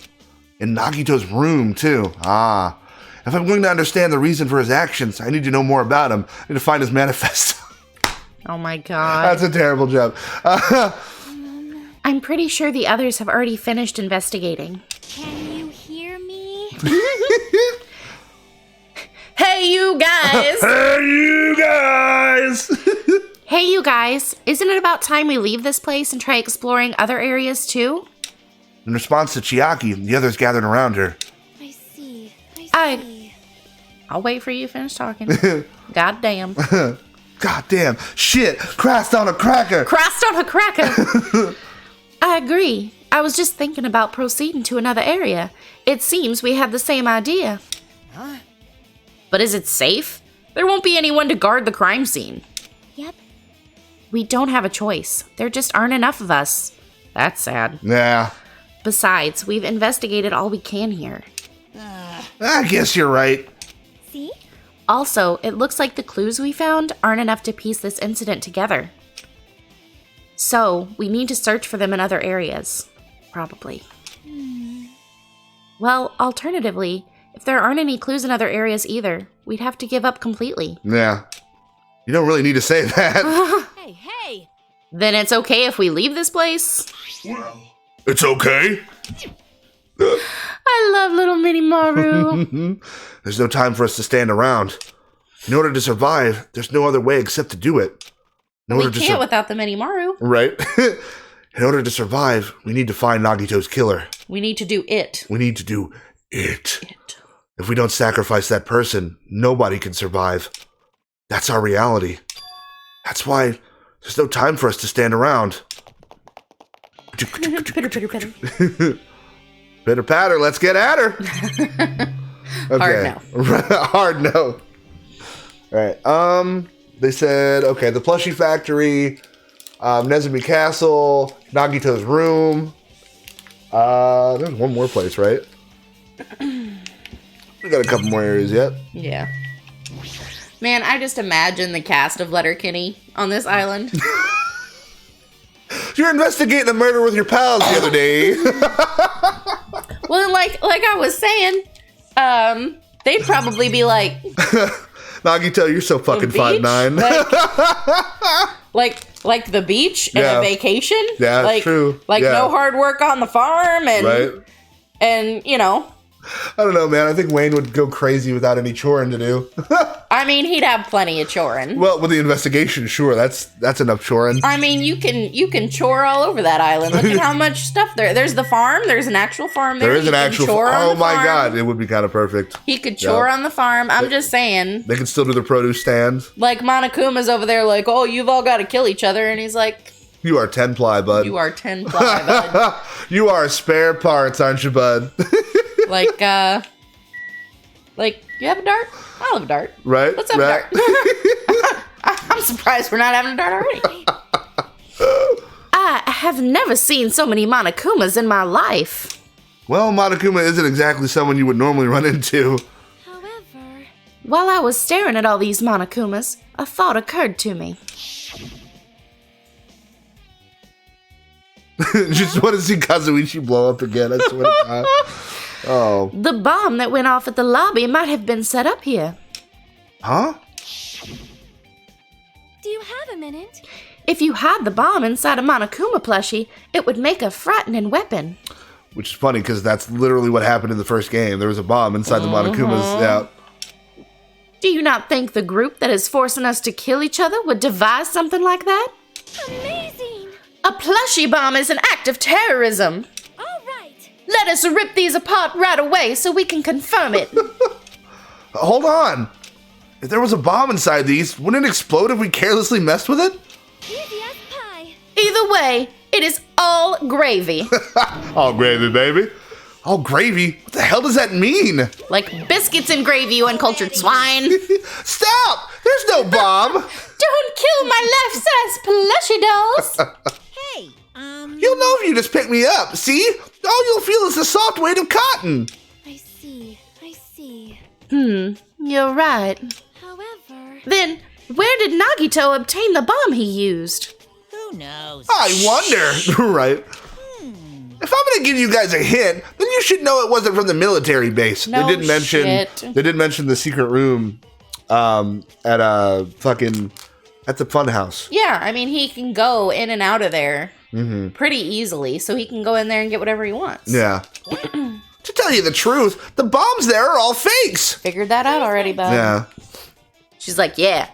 and Nagito's room, too. Ah. If I'm going to understand the reason for his actions, I need to know more about him. I need to find his manifesto. Oh my god. That's a terrible joke. I'm pretty sure the others have already finished investigating. Can you hear me? Hey, you guys! Hey, you guys! Hey, you guys, isn't it about time we leave this place and try exploring other areas too? In response to Chiaki and the others gathered around her. I see. I- see. I'll wait for you to finish talking. God damn. God damn. Shit. Crashed on a cracker. Crossed on a cracker. I agree. I was just thinking about proceeding to another area. It seems we have the same idea. Huh? But is it safe? There won't be anyone to guard the crime scene. Yep. We don't have a choice. There just aren't enough of us. That's sad. Yeah. Besides, we've investigated all we can here. I guess you're right. See? Also, it looks like the clues we found aren't enough to piece this incident together. So, we need to search for them in other areas. Probably. Well, alternatively, if there aren't any clues in other areas either, we'd have to give up completely. Yeah. You don't really need to say that. Hey! Then it's okay if we leave this place? It's okay. I love little mini Maru. There's no time for us to stand around. In order to survive, there's no other way except to do it. In We order to can't without the mini Maru. Right? In order to survive, we need to find Nagito's killer. We need to do it. We need to do it. If we don't sacrifice that person, nobody can survive. That's our reality. That's why there's no time for us to stand around. Pitter, pitter, pitter. Pitter patter, let's get at her. Okay. Hard no. Alright, they said, okay, the plushie factory, Nezumi Castle, Nagito's room. There's one more place, right? We got a couple more areas yet. Yeah. Man, I just imagine the cast of Letterkenny on this island. You're investigating a murder with your pals the other day. Well, like I was saying, they'd probably be like, Nagito, you're so fucking beach? 5'9". like the beach and Yeah. a vacation. Yeah, that's like, true. Like Yeah. no hard work on the farm and Right? and you know, I don't know, man. I think Wayne would go crazy without any choring to do. I mean, he'd have plenty of choring. Well, with the investigation, sure, that's enough choring. I mean, you can chore all over that island. Look at how much stuff there's the farm. There's an actual farm there. There is He an can actual. chore on Oh the my farm. god, it would be kind of perfect. He could chore on the farm. I'm just saying. They can still do the produce stand. Like Monokuma's over there, like, oh, you've all got to kill each other, and he's like, You are 10 ply, bud. you are 10 ply, bud. You are spare parts, aren't you, bud? Like, you have a dart? I'll have a dart. Right? Let's have right? a dart. I'm surprised we're not having a dart already. I have never seen so many Monokumas in my life. Well, Monokuma isn't exactly someone you would normally run into. However, While I was staring at all these Monokumas, a thought occurred to me. Just want to see Kazuichi blow up again, I swear to God. Oh. The bomb that went off at the lobby might have been set up here. Huh? do you have a minute? If you had the bomb inside a Monokuma plushie, it would make a frightening weapon. Which is funny, because that's literally what happened in the first game. There was a bomb inside the Monokumas. Yeah. Do you not think the group that is forcing us to kill each other would devise something like that? Amazing! A plushie bomb is an act of terrorism. All right. Let us rip these apart right away so we can confirm it. Hold on. If there was a bomb inside these, wouldn't it explode if we carelessly messed with it? Easy as pie. Either way, it is all gravy. All gravy, baby. All gravy? What the hell does that mean? Like biscuits and gravy, you uncultured swine. Stop! There's no bomb! Don't kill my life-size plushie dolls. Hey, You'll know if you just pick me up, see? All you'll feel is the soft weight of cotton. I see. You're right. However, Then, where did Nagito obtain the bomb he used? Who knows? I wonder. Right. If I'm gonna give you guys a hint, then you should know it wasn't from the military base. No they did mention shit. they did mention the secret room at fucking At the fun house. Yeah, I mean, he can go in and out of there Mm-hmm. pretty easily, so he can go in there and get whatever he wants. Yeah. To tell you the truth, the bombs there are all fakes. Figured that out already, bud. Yeah. She's like, yeah.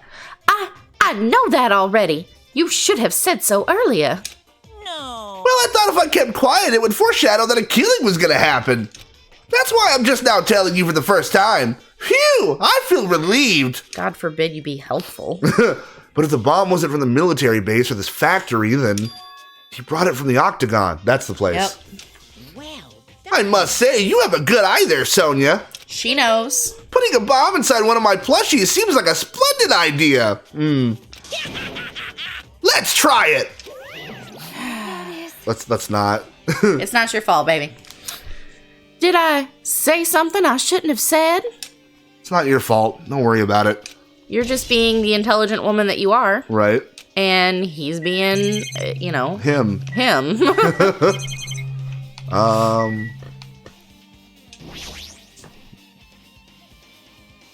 I know that already. You should have said so earlier. No. Well, I thought if I kept quiet, it would foreshadow that a killing was going to happen. That's why I'm just now telling you for the first time. Phew, I feel relieved. God forbid you be helpful. But if the bomb wasn't from the military base or this factory, then he brought it from the Octagon. That's the place. Yep. Well, I must say, you have a good eye there, Sonia. She knows. Putting a bomb inside one of my plushies seems like a splendid idea. Let's try it. Let's not. It's not your fault, baby. Did I say something I shouldn't have said? It's not your fault. Don't worry about it. You're just being the intelligent woman that you are, Right? and he's being, Him. him.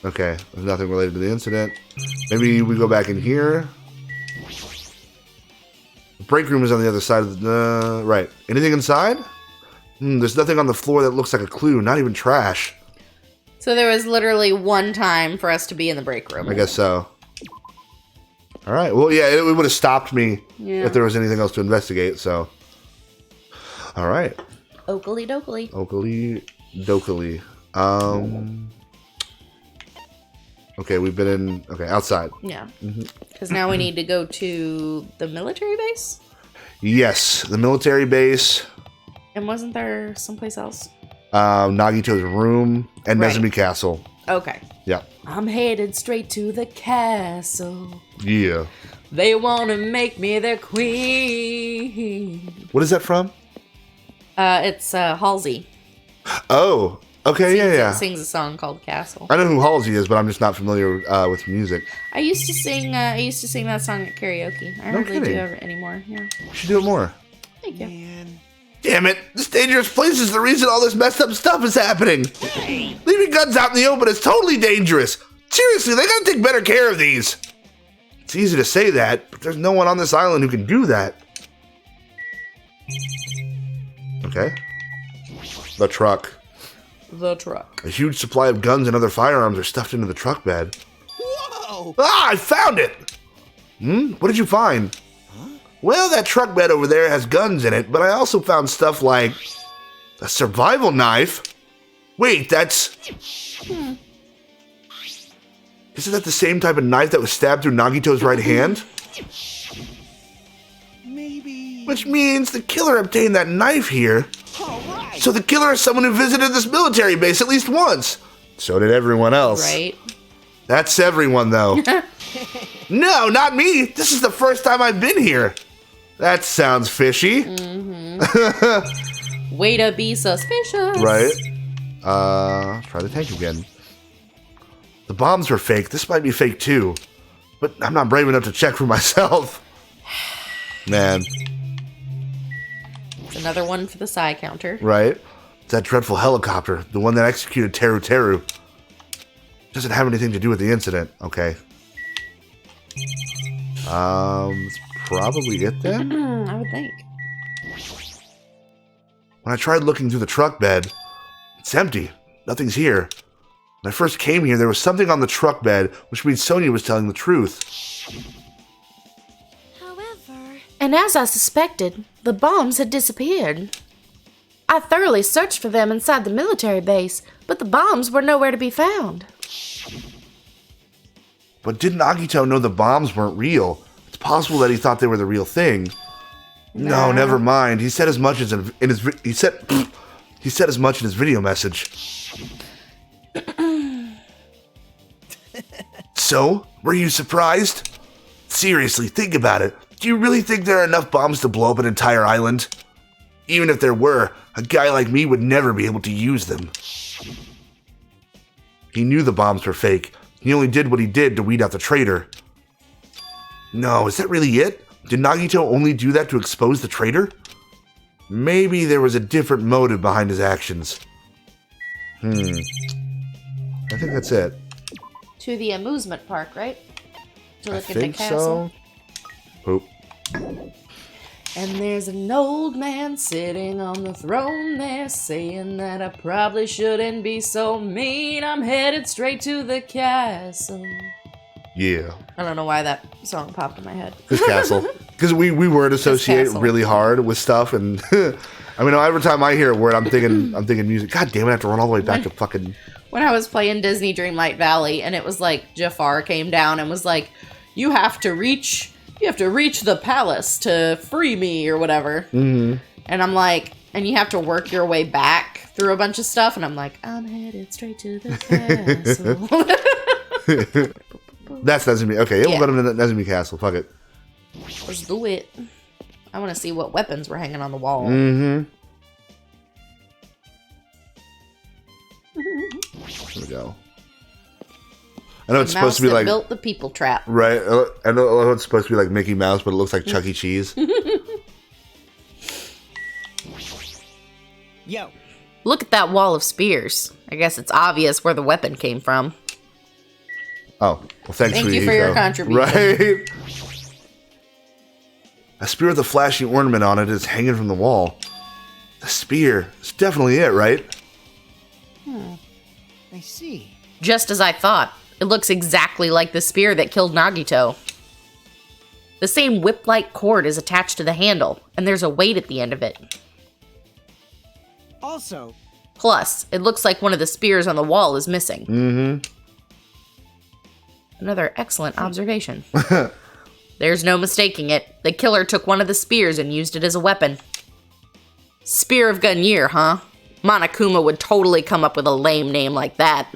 Okay, there's nothing related to the incident. Maybe we go back in here. The break room is on the other side of the... right. Anything inside? There's nothing on the floor that looks like a clue, not even trash. So there was literally one time for us to be in the break room. I guess so. Alright, well, yeah, it would have stopped me if there was anything else to investigate, so... Alright. Oakley dokley. Oakley dokily. Okay, we've been in... okay, outside. Yeah. Because now we need to go to the military base? Yes, the military base, And wasn't there someplace else? Nagito's room, and Right. Nezumi Castle. Okay. Yeah. I'm headed straight to the castle. Yeah. They want to make me their queen. What is that from? It's Halsey. Oh, okay, yeah. Sings a song called Castle. I know who Halsey is, but I'm just not familiar with music. I used to sing that song at karaoke. I hardly do kidding. ever anymore. Yeah. You should do it more. Thank you. Damn it! This dangerous place is the reason all this messed up stuff is happening. Leaving guns out in the open is totally dangerous. Seriously, they gotta take better care of these. It's easy to say that, but there's no one on this island who can do that. Okay. The truck. The truck. A huge supply of guns and other firearms are stuffed into the truck bed. Whoa! Ah, I found it! What did you find? Well, that truck bed over there has guns in it, but I also found stuff like a survival knife. Wait, that's... Isn't that the same type of knife that was stabbed through Nagito's right hand? Maybe. Which means the killer obtained that knife here. All right. So the killer is someone who visited this military base at least once. So did everyone else. Right? That's everyone, though. No, not me. This is the first time I've been here. That sounds fishy. Way to be suspicious. Right? Try the tank again. The bombs were fake. This might be fake, too. But I'm not brave enough to check for myself. Man. It's another one for the psi counter. Right? It's that dreadful helicopter. The one that executed Teru Teru. Doesn't have anything to do with the incident. Okay. It's probably it then? I would think. When I tried looking through the truck bed, it's empty. Nothing's here. When I first came here, there was something on the truck bed, which means Sonia was telling the truth. However, And as I suspected, the bombs had disappeared. I thoroughly searched for them inside the military base, but the bombs were nowhere to be found. But didn't Nagito know the bombs weren't real? It's possible that he thought they were the real thing. No, never mind. He said as much as in his he said as much in his video message. So, were you surprised? Seriously, think about it. Do you really think there are enough bombs to blow up an entire island? Even if there were, a guy like me would never be able to use them. He knew the bombs were fake. He only did what he did to weed out the traitor. No, is that really it? Did Nagito only do that to expose the traitor? Maybe there was a different motive behind his actions. I think that's it. To the amusement park, right? to I look into think castle. so. Oop. And there's an old man sitting on the throne there, saying that I probably shouldn't be so mean. I'm headed straight to the castle. Yeah. I don't know why that song popped in my head. This castle. Because we word associate castle. really hard with stuff, and I mean, every time I hear a word, I'm thinking music. God damn it, I have to run all the way back to fucking... When I was playing Disney Dreamlight Valley, and it was like Jafar came down and was like, you have to reach the palace to free me or whatever. Mm-hmm. And I'm like, and you have to work your way back through a bunch of stuff, and I'm like, I'm headed straight to the castle. That's Nezumi. Okay, we'll go to the Nezumi Castle. Fuck it. Let's do it. I want to see what weapons were hanging on the wall. Mm-hmm. Here we go. I know it's supposed to be like built the people trap. Right. I know it's supposed to be like Mickey Mouse, but it looks like Chuck E. Cheese. Yo. Look at that wall of spears. I guess it's obvious where the weapon came from. Oh, well, thanks Thank for you the for your info. contribution. Right. A spear with a flashy ornament on it is hanging from the wall. The spear is definitely it, right? I see. Just as I thought. It looks exactly like the spear that killed Nagito. The same whip-like cord is attached to the handle, and there's a weight at the end of it. Also, Plus, it looks like one of the spears on the wall is missing. Mm-hmm. Another excellent observation. There's no mistaking it. The killer took one of the spears and used it as a weapon. Spear of Gunyear, huh? Monokuma would totally come up with a lame name like that.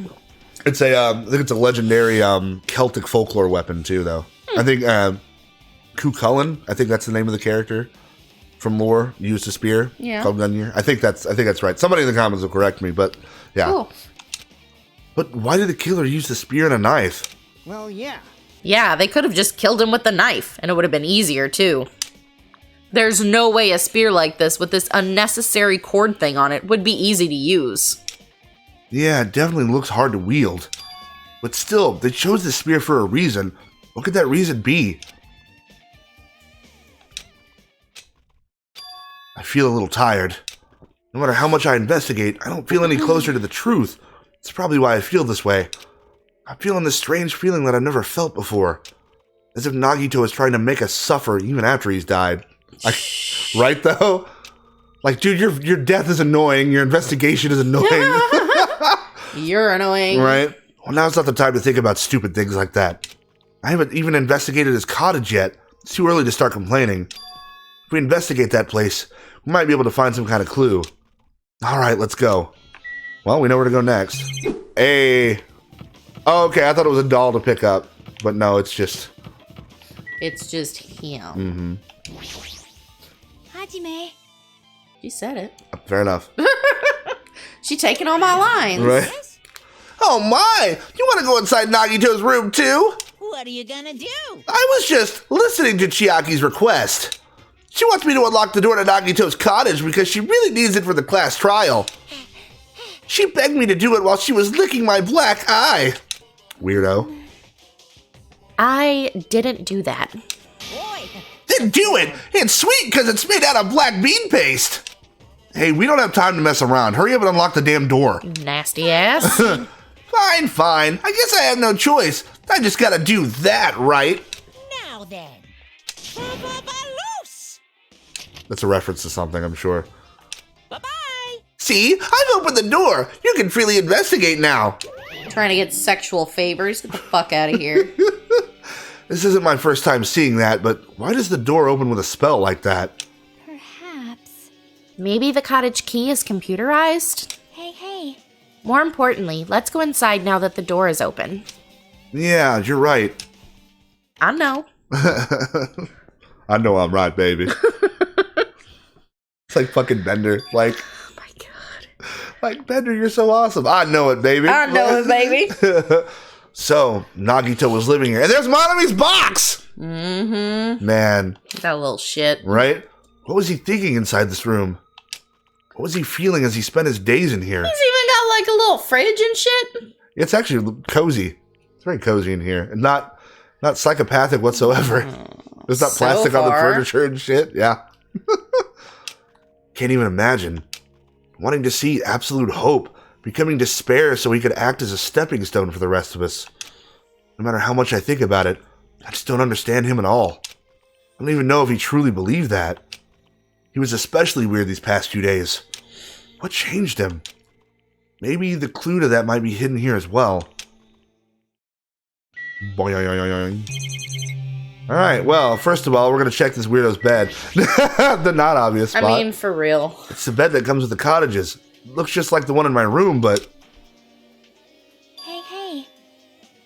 It's a, I think it's a legendary Celtic folklore weapon too, though. I think Cuchulainn, I think that's the name of the character from lore, used a spear called Gunyear. I think that's right. Somebody in the comments will correct me, but yeah. Cool. But why did the killer use the spear and a knife? well, yeah. Yeah, they could have just killed him with the knife, and it would have been easier too. There's no way a spear like this with this unnecessary cord thing on it would be easy to use. Yeah, it definitely looks hard to wield. But still, they chose the spear for a reason. What could that reason be? I feel a little tired. No matter how much I investigate, I don't feel any closer to the truth. It's probably why I feel this way. I'm feeling this strange feeling that I've never felt before. As if Nagito is trying to make us suffer even after he's died. Right, though? Like, dude, your death is annoying. Your investigation is annoying. You're annoying. Right? Well, now's not the time to think about stupid things like that. I haven't even investigated his cottage yet. It's too early to start complaining. If we investigate that place, we might be able to find some kind of clue. Alright, let's go. Well, we know where to go next. Hey. Oh, okay, I thought it was a doll to pick up. But no, it's just... It's just him. Hajime. She said it. Fair enough. She taking all my lines. Right? Oh my! You want to go inside Nagito's room too? What are you gonna do? I was just listening to Chiaki's request. She wants me to unlock the door to Nagito's cottage because she really needs it for the class trial. She begged me to do it while she was licking my black eye. Weirdo. I didn't do that. Boy, Then do it! It's sweet because it's made out of black bean paste. Hey, we don't have time to mess around. Hurry up and unlock the damn door. Nasty ass. Fine. I guess I have no choice. I just gotta do that, right? now then. Loose. That's a reference to something, I'm sure. Bye-bye. See? I've opened the door. You can freely investigate now. Trying to get sexual favors. Get the fuck out of here. This isn't my first time seeing that, but why does the door open with a spell like that? Perhaps. Maybe the cottage key is computerized? Hey. More importantly, let's go inside now that the door is open. Yeah, you're right. I know. I know I'm right, baby. It's like fucking Bender. Like, Oh my god. like, Bender, you're so awesome. I know it, baby. I know it, baby. So, Nagito was living here. And there's Monami's box! Mm-hmm. Man, That little shit. right? What was he thinking inside this room? What was he feeling as he spent his days in here? He's even got like a little fridge and shit. It's actually cozy. It's very cozy in here. And not Not psychopathic whatsoever. There's not So plastic on the far. furniture and shit. Yeah. Can't even imagine. Wanting to see absolute hope, becoming despair so he could act as a stepping stone for the rest of us. No matter how much I think about it, I just don't understand him at all. I don't even know if he truly believed that. He was especially weird these past few days. What changed him? Maybe the clue to that might be hidden here as well. Boing. Alright, well, first of all, we're going to check this weirdo's bed. The not obvious spot. I mean, for real. It's the bed that comes with the cottages. Looks just like the one in my room, but... Hey.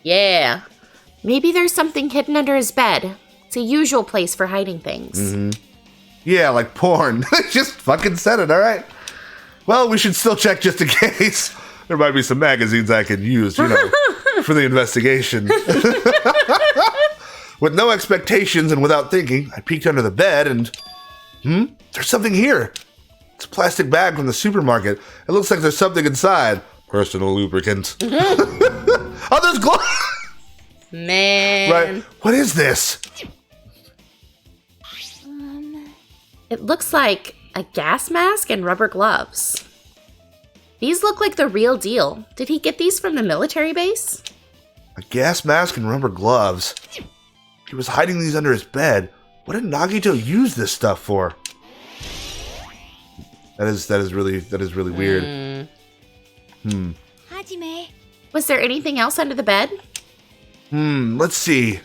Yeah. Maybe there's something hidden under his bed. It's a usual place for hiding things. Yeah, like porn. Just fucking said it, alright? Well, we should still check just in case. There might be some magazines I can use, for the investigation. With no expectations and without thinking, I peeked under the bed and... There's something here. It's a plastic bag from the supermarket. It looks like there's something inside. Personal lubricant. Oh, there's gloves! Man. Right. What is this? It looks like a gas mask and rubber gloves. These look like the real deal. Did he get these from the military base? A gas mask and rubber gloves. He was hiding these under his bed. What did Nagito use this stuff for? That is really weird. Hajime. Was there anything else under the bed? Let's see.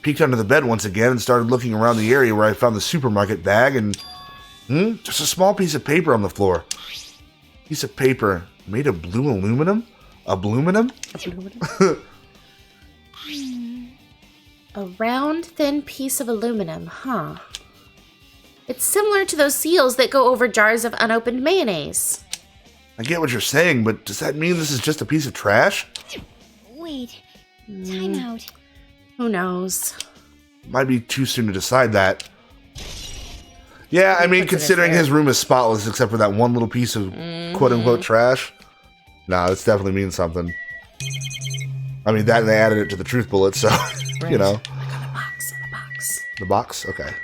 Peeked under the bed once again and started looking around the area where I found the supermarket bag and... just a small piece of paper on the floor. Piece of paper made of blue aluminum? Aluminum? A round, thin piece of aluminum, huh? It's similar to those seals that go over jars of unopened mayonnaise. I get what you're saying, but does that mean this is just a piece of trash? Wait. Time out. Who knows? Might be too soon to decide that. Yeah, I mean, puts it in considering there. his room is spotless except for that one little piece of quote-unquote trash. Nah, this definitely means something. I mean, that and they added it to the truth bullet, so, you know. The box? Okay.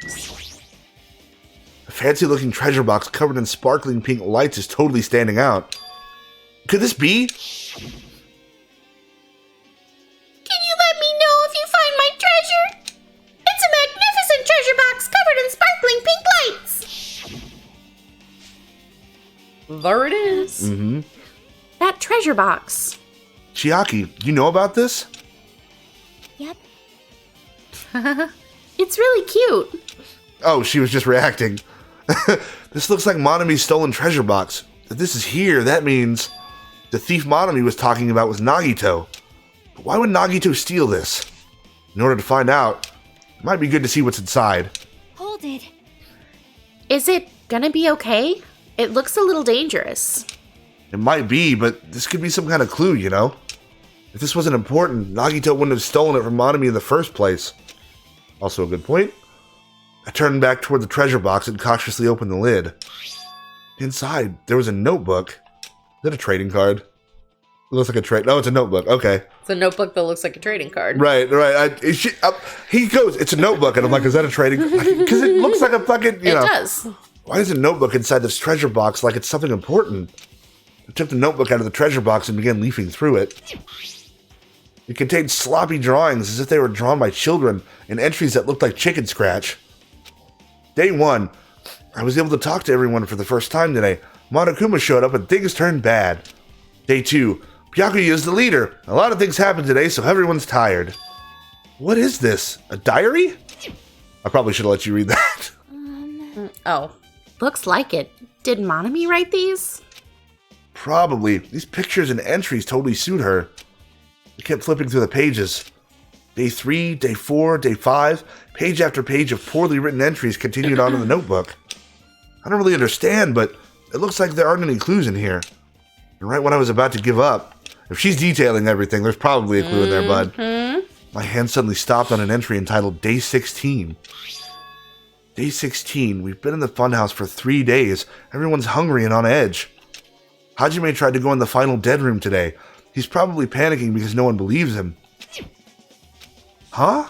A fancy-looking treasure box covered in sparkling pink lights is totally standing out. Could this be? Can you let me know if you find my treasure? It's a magnificent treasure box covered in sparkling pink lights. There it is. That treasure box. Chiaki, you know about this? Yep. It's really cute. Oh, she was just reacting. This looks like Monami's stolen treasure box. If this is here, that means the thief Monami was talking about was Nagito. But why would Nagito steal this? In order to find out, it might be good to see what's inside. Hold it. Is it gonna be okay? It looks a little dangerous. It might be, but this could be some kind of clue, you know? If this wasn't important, Nagito wouldn't have stolen it from Monami in the first place. Also a good point. I turned back toward the treasure box and cautiously opened the lid. Inside, there was a notebook. Is that a trading card? It looks like a trade. No, it's a notebook. Okay. It's a notebook that looks like a trading card. Right. He goes, it's a notebook. And I'm like, is that a trading card? Because it looks like a fucking, you know. It does. Why is a notebook inside this treasure box like it's something important? I took the notebook out of the treasure box and began leafing through it. It contained sloppy drawings as if they were drawn by children and entries that looked like chicken scratch. Day 1, I was able to talk to everyone for the first time today. Monokuma showed up and things turned bad. Day 2, Byakuya is the leader. A lot of things happened today, so everyone's tired. What is this? A diary? I probably should have let you read that. Oh. Looks like it. Did Monami write these? Probably. These pictures and entries totally suit her. I kept flipping through the pages. Day 3, day 4, day 5, page after page of poorly written entries continued on in the notebook. I don't really understand, but it looks like there aren't any clues in here. And right when I was about to give up, if she's detailing everything, there's probably a clue in there, bud. My hand suddenly stopped on an entry entitled Day 16. Day 16, we've been in the funhouse for 3 days. Everyone's hungry and on edge. Hajime tried to go in the final dead room today. He's probably panicking because no one believes him. Huh?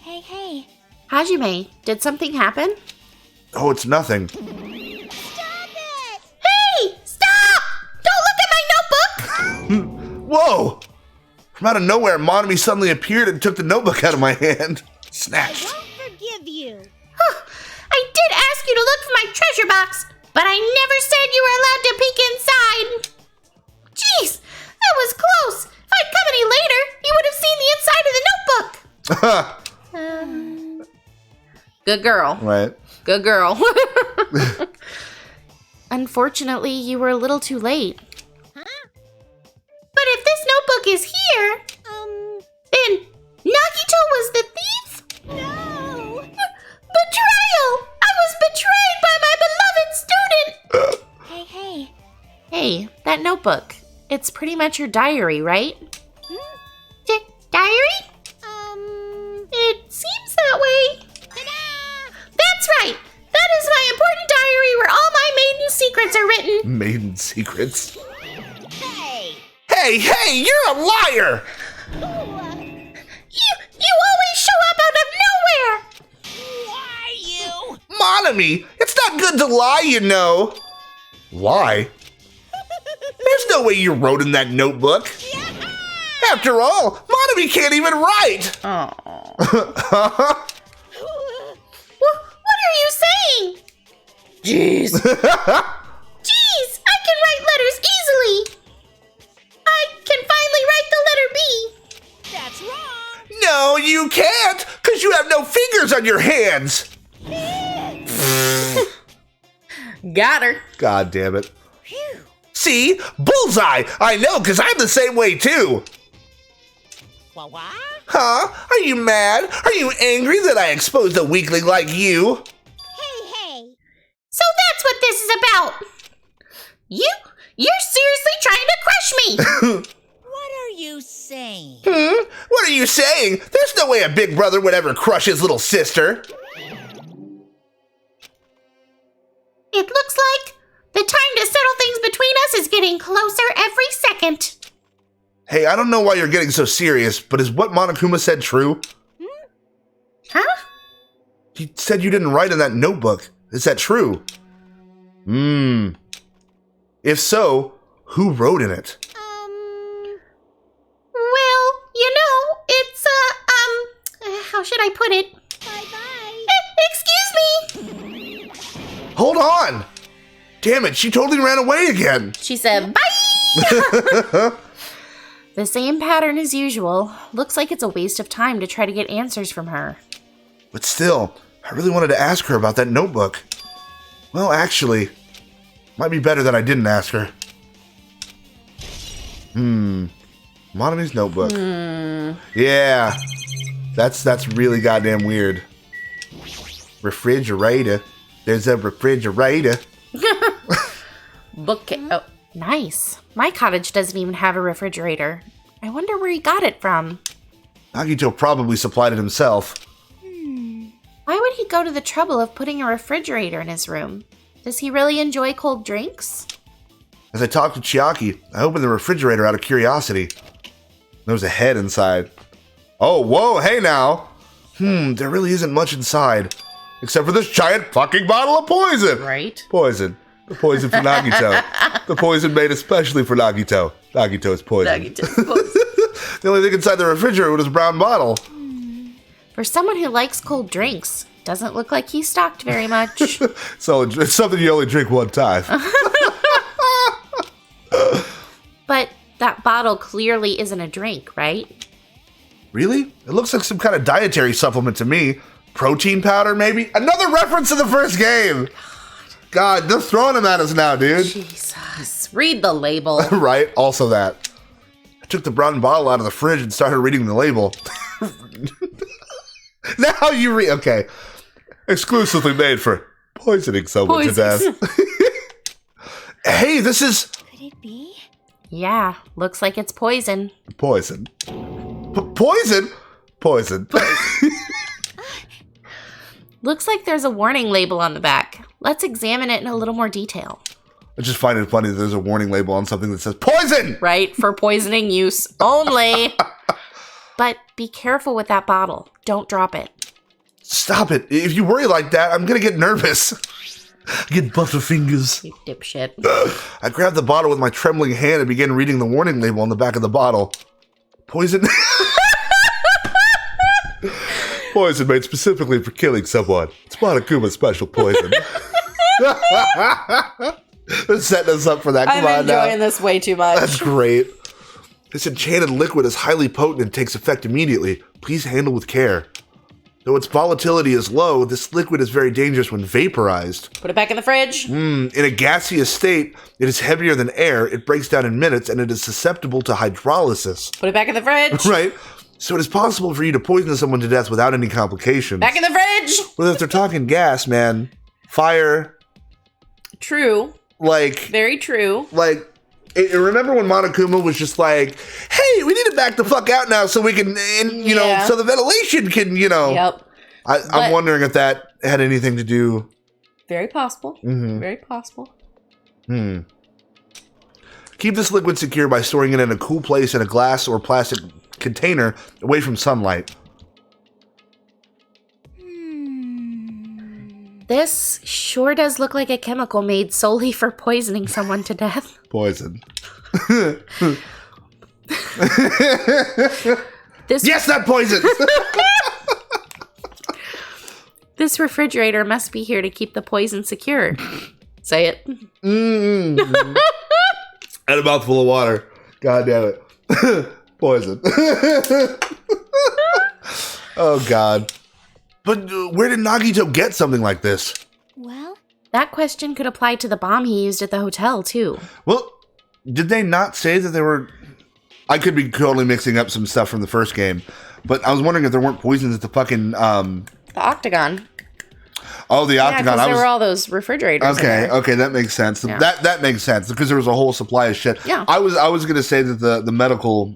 Hey. Hajime, did something happen? Oh, it's nothing. Stop it! Hey! Stop! Don't look at my notebook! Whoa! From out of nowhere, Monami suddenly appeared and took the notebook out of my hand. Snatched. Won't forgive you. I did ask you to look for my treasure box, but I never said you were allowed to peek inside. Jeez, that was close. If I'd come any later, you would have seen the inside of the notebook. Good girl. Right. Good girl. Unfortunately, you were a little too late. But if this notebook is here, then Nagito was the thief? No. Betrayal! I was betrayed by my beloved student! Hey. Hey, that notebook. It's pretty much your diary, right? Diary? It seems that way. Ta-da! That's right! That is my important diary where all my maiden secrets are written. Maiden secrets. Hey. Hey, you're a liar! You always show up out of nowhere! Why you? Monami, it's not good to lie, you know. Lie? There's no way you wrote in that notebook. After all, Monami can't even write. Oh. What are you saying? Jeez. Jeez, I can write letters easily. I can finally write the letter B. That's wrong. No, you can't, because you have no fingers on your hands. Got her. God damn it. Phew. See? Bullseye! I know, because I'm the same way too. What? Huh? Are you mad? Are you angry that I exposed a weakling like you? Hey. So that's what this is about. You're seriously trying to crush me. What are you saying? What are you saying? There's no way a big brother would ever crush his little sister. It looks like the time to settle things between us is getting closer every second. Hey, I don't know why you're getting so serious, but is what Monokuma said true? Huh? He said you didn't write in that notebook. Is that true? If so, who wrote in it? Well, you know, it's, how should I put it? Bye-bye. Excuse me! Hold on! Damn it, she totally ran away again. She said, bye. The same pattern as usual. Looks like it's a waste of time to try to get answers from her. But still, I really wanted to ask her about that notebook. Well, actually, might be better that I didn't ask her. Monami's notebook. Yeah, that's really goddamn weird. Refrigerator. There's a refrigerator. Bookcase. Oh, Nice. My cottage doesn't even have a refrigerator. I wonder where he got it from. Nagito probably supplied it himself. Why would he go to the trouble of putting a refrigerator in his room? Does he really enjoy cold drinks? As I talked to Chiaki, I opened the refrigerator out of curiosity. There was a head inside. Oh, whoa, hey now! There really isn't much inside. Except for this giant fucking bottle of poison! right. Poison. The poison for Nagito. The poison made especially for Nagito. Nagito is poison. The only thing inside the refrigerator was a brown bottle. For someone who likes cold drinks, doesn't look like he's stocked very much. So it's something you only drink one time. But that bottle clearly isn't a drink, right? Really? It looks like some kind of dietary supplement to me. Protein powder, maybe? Another reference to the first game! God, they're throwing them at us now, dude. Jesus. Read the label. Right, also that. I took the brown bottle out of the fridge and started reading the label. Now you read. Okay. Exclusively made for poisoning someone to death. Hey, this is Could it be? Yeah, looks like it's poison. poison. Poison? Poison. Looks like there's a warning label on the back. Let's examine it in a little more detail. I just find it funny that there's a warning label on something that says poison! Right? For poisoning use only. but be careful with that bottle. Don't drop it. Stop it. If you worry like that, I'm going to get nervous. Get butterfingers. You dipshit. I grabbed the bottle with my trembling hand and began reading the warning label on the back of the bottle. Poison. Poison made specifically for killing someone. It's monokuma special poison. They're setting us up for that. Come I'm on now. enjoying this way too much. That's great. This enchanted liquid is highly potent and takes effect immediately. Please handle with care. Though its volatility is low, this liquid is very dangerous when vaporized. Put it back in the fridge. In a gaseous state, it is heavier than air, it breaks down in minutes, and it is susceptible to hydrolysis. Put it back in the fridge. Right? So it is possible for you to poison someone to death without any complications. Back in the fridge. Well, if they're talking gas, man, fire, True. like... Very true. Like, remember when Monokuma was just like, hey, we need to back the fuck out now so we can, you know, Yeah. so the ventilation can, you know. Yep. I'm wondering if that had anything to do. Very possible. Mhm. Very possible. Keep this liquid secure by storing it in a cool place in a glass or plastic container away from sunlight. This sure does look like a chemical made solely for poisoning someone to death. Poison. This Yes, not poison! This refrigerator must be here to keep the poison secure. Say it. And a mouthful of water. God damn it. Poison. Oh, God. But where did Nagito get something like this? Well, That question could apply to the bomb he used at the hotel, too. Well, did they not say that there were... I could be totally mixing up some stuff from the first game, but I was wondering if there weren't poisons at the fucking... The octagon. Oh, the Yeah, octagon. because there were all those refrigerators in Okay, there. okay, that makes sense. Yeah. That makes sense because there was a whole supply of shit. Yeah. I was gonna say that the medical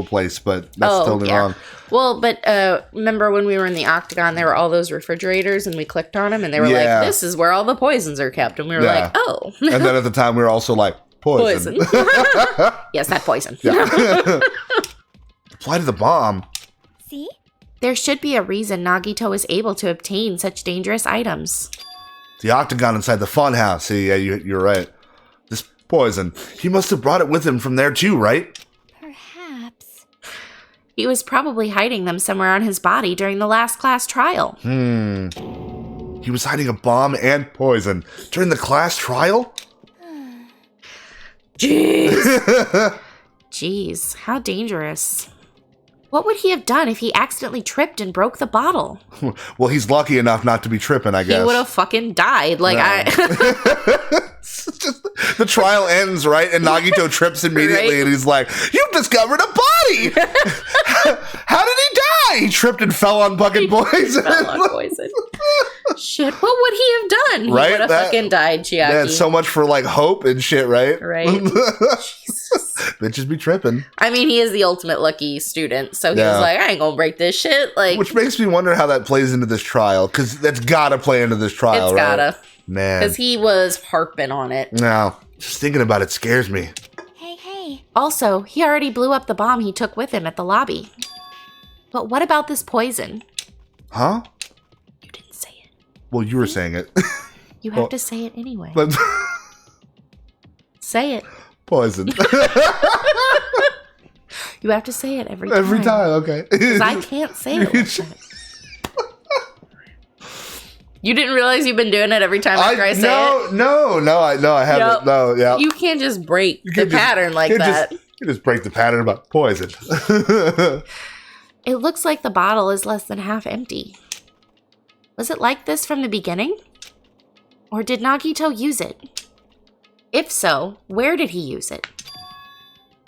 place, but that's totally wrong. Well, but remember when we were in the octagon, there were all those refrigerators, and we clicked on them, and they were Yeah. like, "This is where all the poisons are kept," and we were Yeah. like, "Oh, And then at the time we were also like poison. poison." Yes, that poison. Apply to the bomb. see? There should be a reason Nagito is able to obtain such dangerous items. The octagon inside the fun house. See, yeah, you're right. This poison. He must have brought it with him from there too, right? Perhaps. He was probably hiding them somewhere on his body during the last class trial. He was hiding a bomb and poison during the class trial? Jeez. Jeez, how dangerous. What would he have done if he accidentally tripped and broke the bottle? Well, he's lucky enough not to be tripping, I guess. He would have fucking died. Like The trial ends, right? And Nagito trips immediately, Right? and he's like, "You've discovered a body! How did he die? He tripped and fell on fucking poison." fell on poison. Shit, what would he have done? He Right? would have That- fucking died, Chiaki. Man, so much for like hope and shit, right? Right. Bitches be tripping. I mean, he is the ultimate lucky student, so he Yeah. was like, I ain't gonna break this shit. Like, Which makes me wonder how that plays into this trial, because that's gotta play into this trial, it's right? gotta. Man. Because he was harping on it. No, just thinking about it scares me. Hey, hey. Also, he already blew up the bomb he took with him at the lobby. But what about this poison? Huh? You didn't say it. Well, you were saying it. You have to say it anyway. But Say it. poison. You have to say it every time. Every time, okay. Because I can't say it like that. You didn't realize you've been doing it every time after I say it? No, I haven't. Yep. No, yeah. You can't just break the can't just- pattern like can't that. you just break the pattern about poison. It looks like the bottle is less than half empty. Was it like this from the beginning? Or did Nagito use it? If so, where did he use it?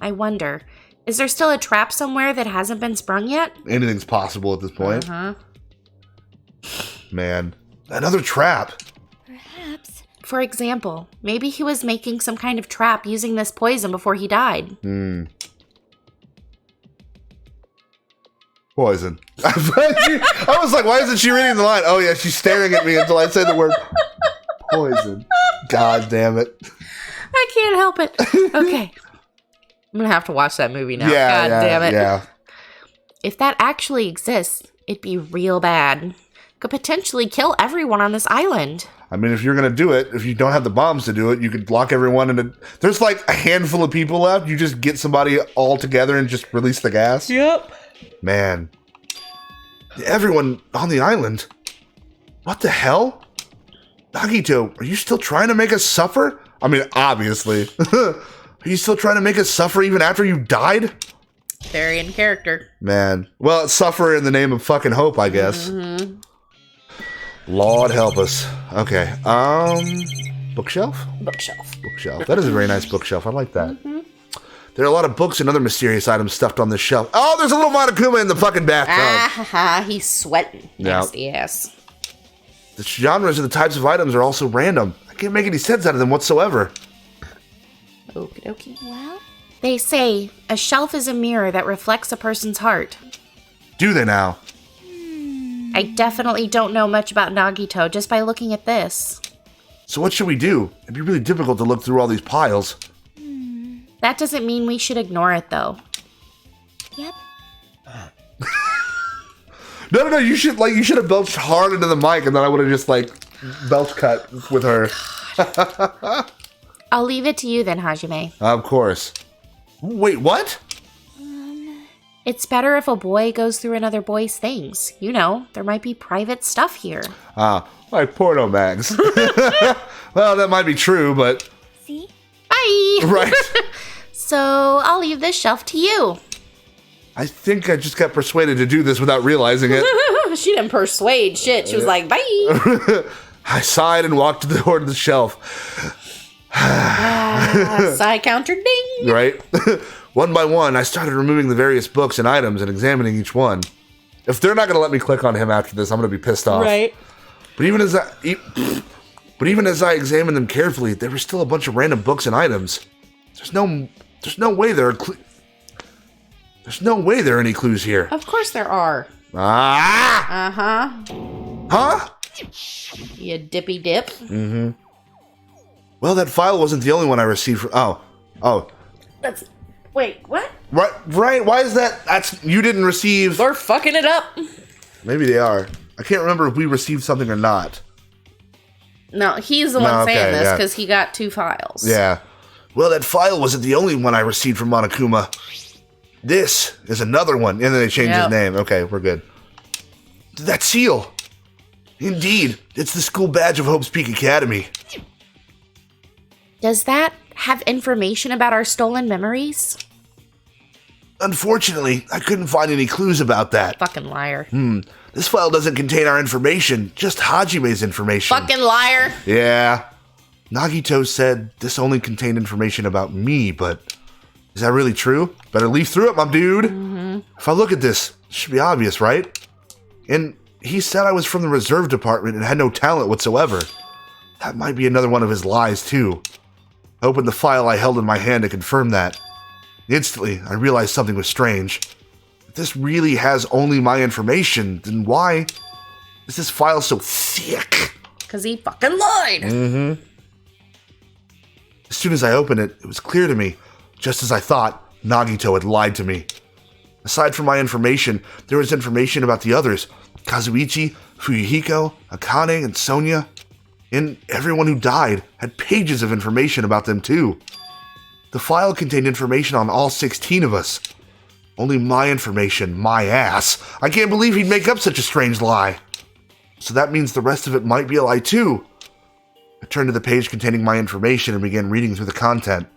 I wonder, is there still a trap somewhere that hasn't been sprung yet? Anything's possible at this point. Uh-huh. Man. Another trap. Perhaps. For example, maybe he was making some kind of trap using this poison before he died. Poison. I was like, why isn't she reading the line? Oh, yeah, she's staring at me until I say the word poison. God damn it. I can't help it. Okay. I'm going to have to watch that movie now. Yeah, God damn it. Yeah. If that actually exists, it'd be real bad. Could potentially kill everyone on this island. I mean, if you're going to do it, if you don't have the bombs to do it, you could lock everyone in a... There's like a handful of people left. You just get somebody all together and just release the gas. Yep. Man. Everyone on the island. What the hell? Nagito, are you still trying to make us suffer? I mean, obviously. Are you still trying to make us suffer even after you died? Very in character. Man. Well, suffer in the name of fucking hope, I guess. Mm-hmm. Lord help us. Okay. Bookshelf? Bookshelf. That is a very nice bookshelf. I like that. There are a lot of books and other mysterious items stuffed on this shelf. Oh, there's a little monokuma in the fucking bathtub. Ah, ha, ha, he's sweating. Yeah. Nasty ass. The genres and the types of items are also random. I can't make any sense out of them whatsoever. Okie dokie. Well, They say a shelf is a mirror that reflects a person's heart. Do they now? I definitely don't know much about Nagito just by looking at this. So what should we do? It'd be really difficult to look through all these piles. That doesn't mean we should ignore it, though. yep. No. You should have belched hard into the mic, and then I would have just belch cut with her. I'll leave it to you then, Hajime. Of course. Wait, what? It's better if a boy goes through another boy's things. You know, there might be private stuff here. Like porno mags. Well, that might be true, but See? Bye! right. So, I'll leave this shelf to you. I think I just got persuaded to do this without realizing it. She didn't persuade shit. She was like, bye. I sighed and walked toward the shelf. Sigh counter ding. Right? One by one, I started removing the various books and items and examining each one. If they're not going to let me click on him after this, I'm going to be pissed off. Right. But even as I examined them carefully, there were still a bunch of random books and items. There's no way there are any clues here. Of course there are. Ah! Uh-huh. Huh? You dippy dip. Well, that file wasn't the only one I received from... Oh. Wait, what? Right. Why is that? You didn't receive... They're fucking it up. Maybe they are. I can't remember if we received something or not. No, he's the one saying this yeah. because he got 2 files. Yeah. Well, that file wasn't the only one I received from Monokuma. This is another one. And then they changed his name. Okay, we're good. That seal. Indeed. It's the school badge of Hope's Peak Academy. Does that have information about our stolen memories? Unfortunately, I couldn't find any clues about that. Fucking liar. This file doesn't contain our information, just Hajime's information. Fucking liar. Yeah. Nagito said this only contained information about me, but is that really true? Better leaf through it, my dude. If I look at this, it should be obvious, right? And he said I was from the reserve department and had no talent whatsoever. That might be another one of his lies, too. I opened the file I held in my hand to confirm that. Instantly, I realized something was strange. If this really has only my information, then why is this file so thick? Because he fucking lied. As soon as I opened it, it was clear to me, just as I thought, Nagito had lied to me. Aside from my information, there was information about the others, Kazuichi, Fuyuhiko, Akane, and Sonia. And everyone who died had pages of information about them too. The file contained information on all 16 of us. Only my information, my ass. I can't believe he'd make up such a strange lie. So that means the rest of it might be a lie too. I turned to the page containing my information and began reading through the content.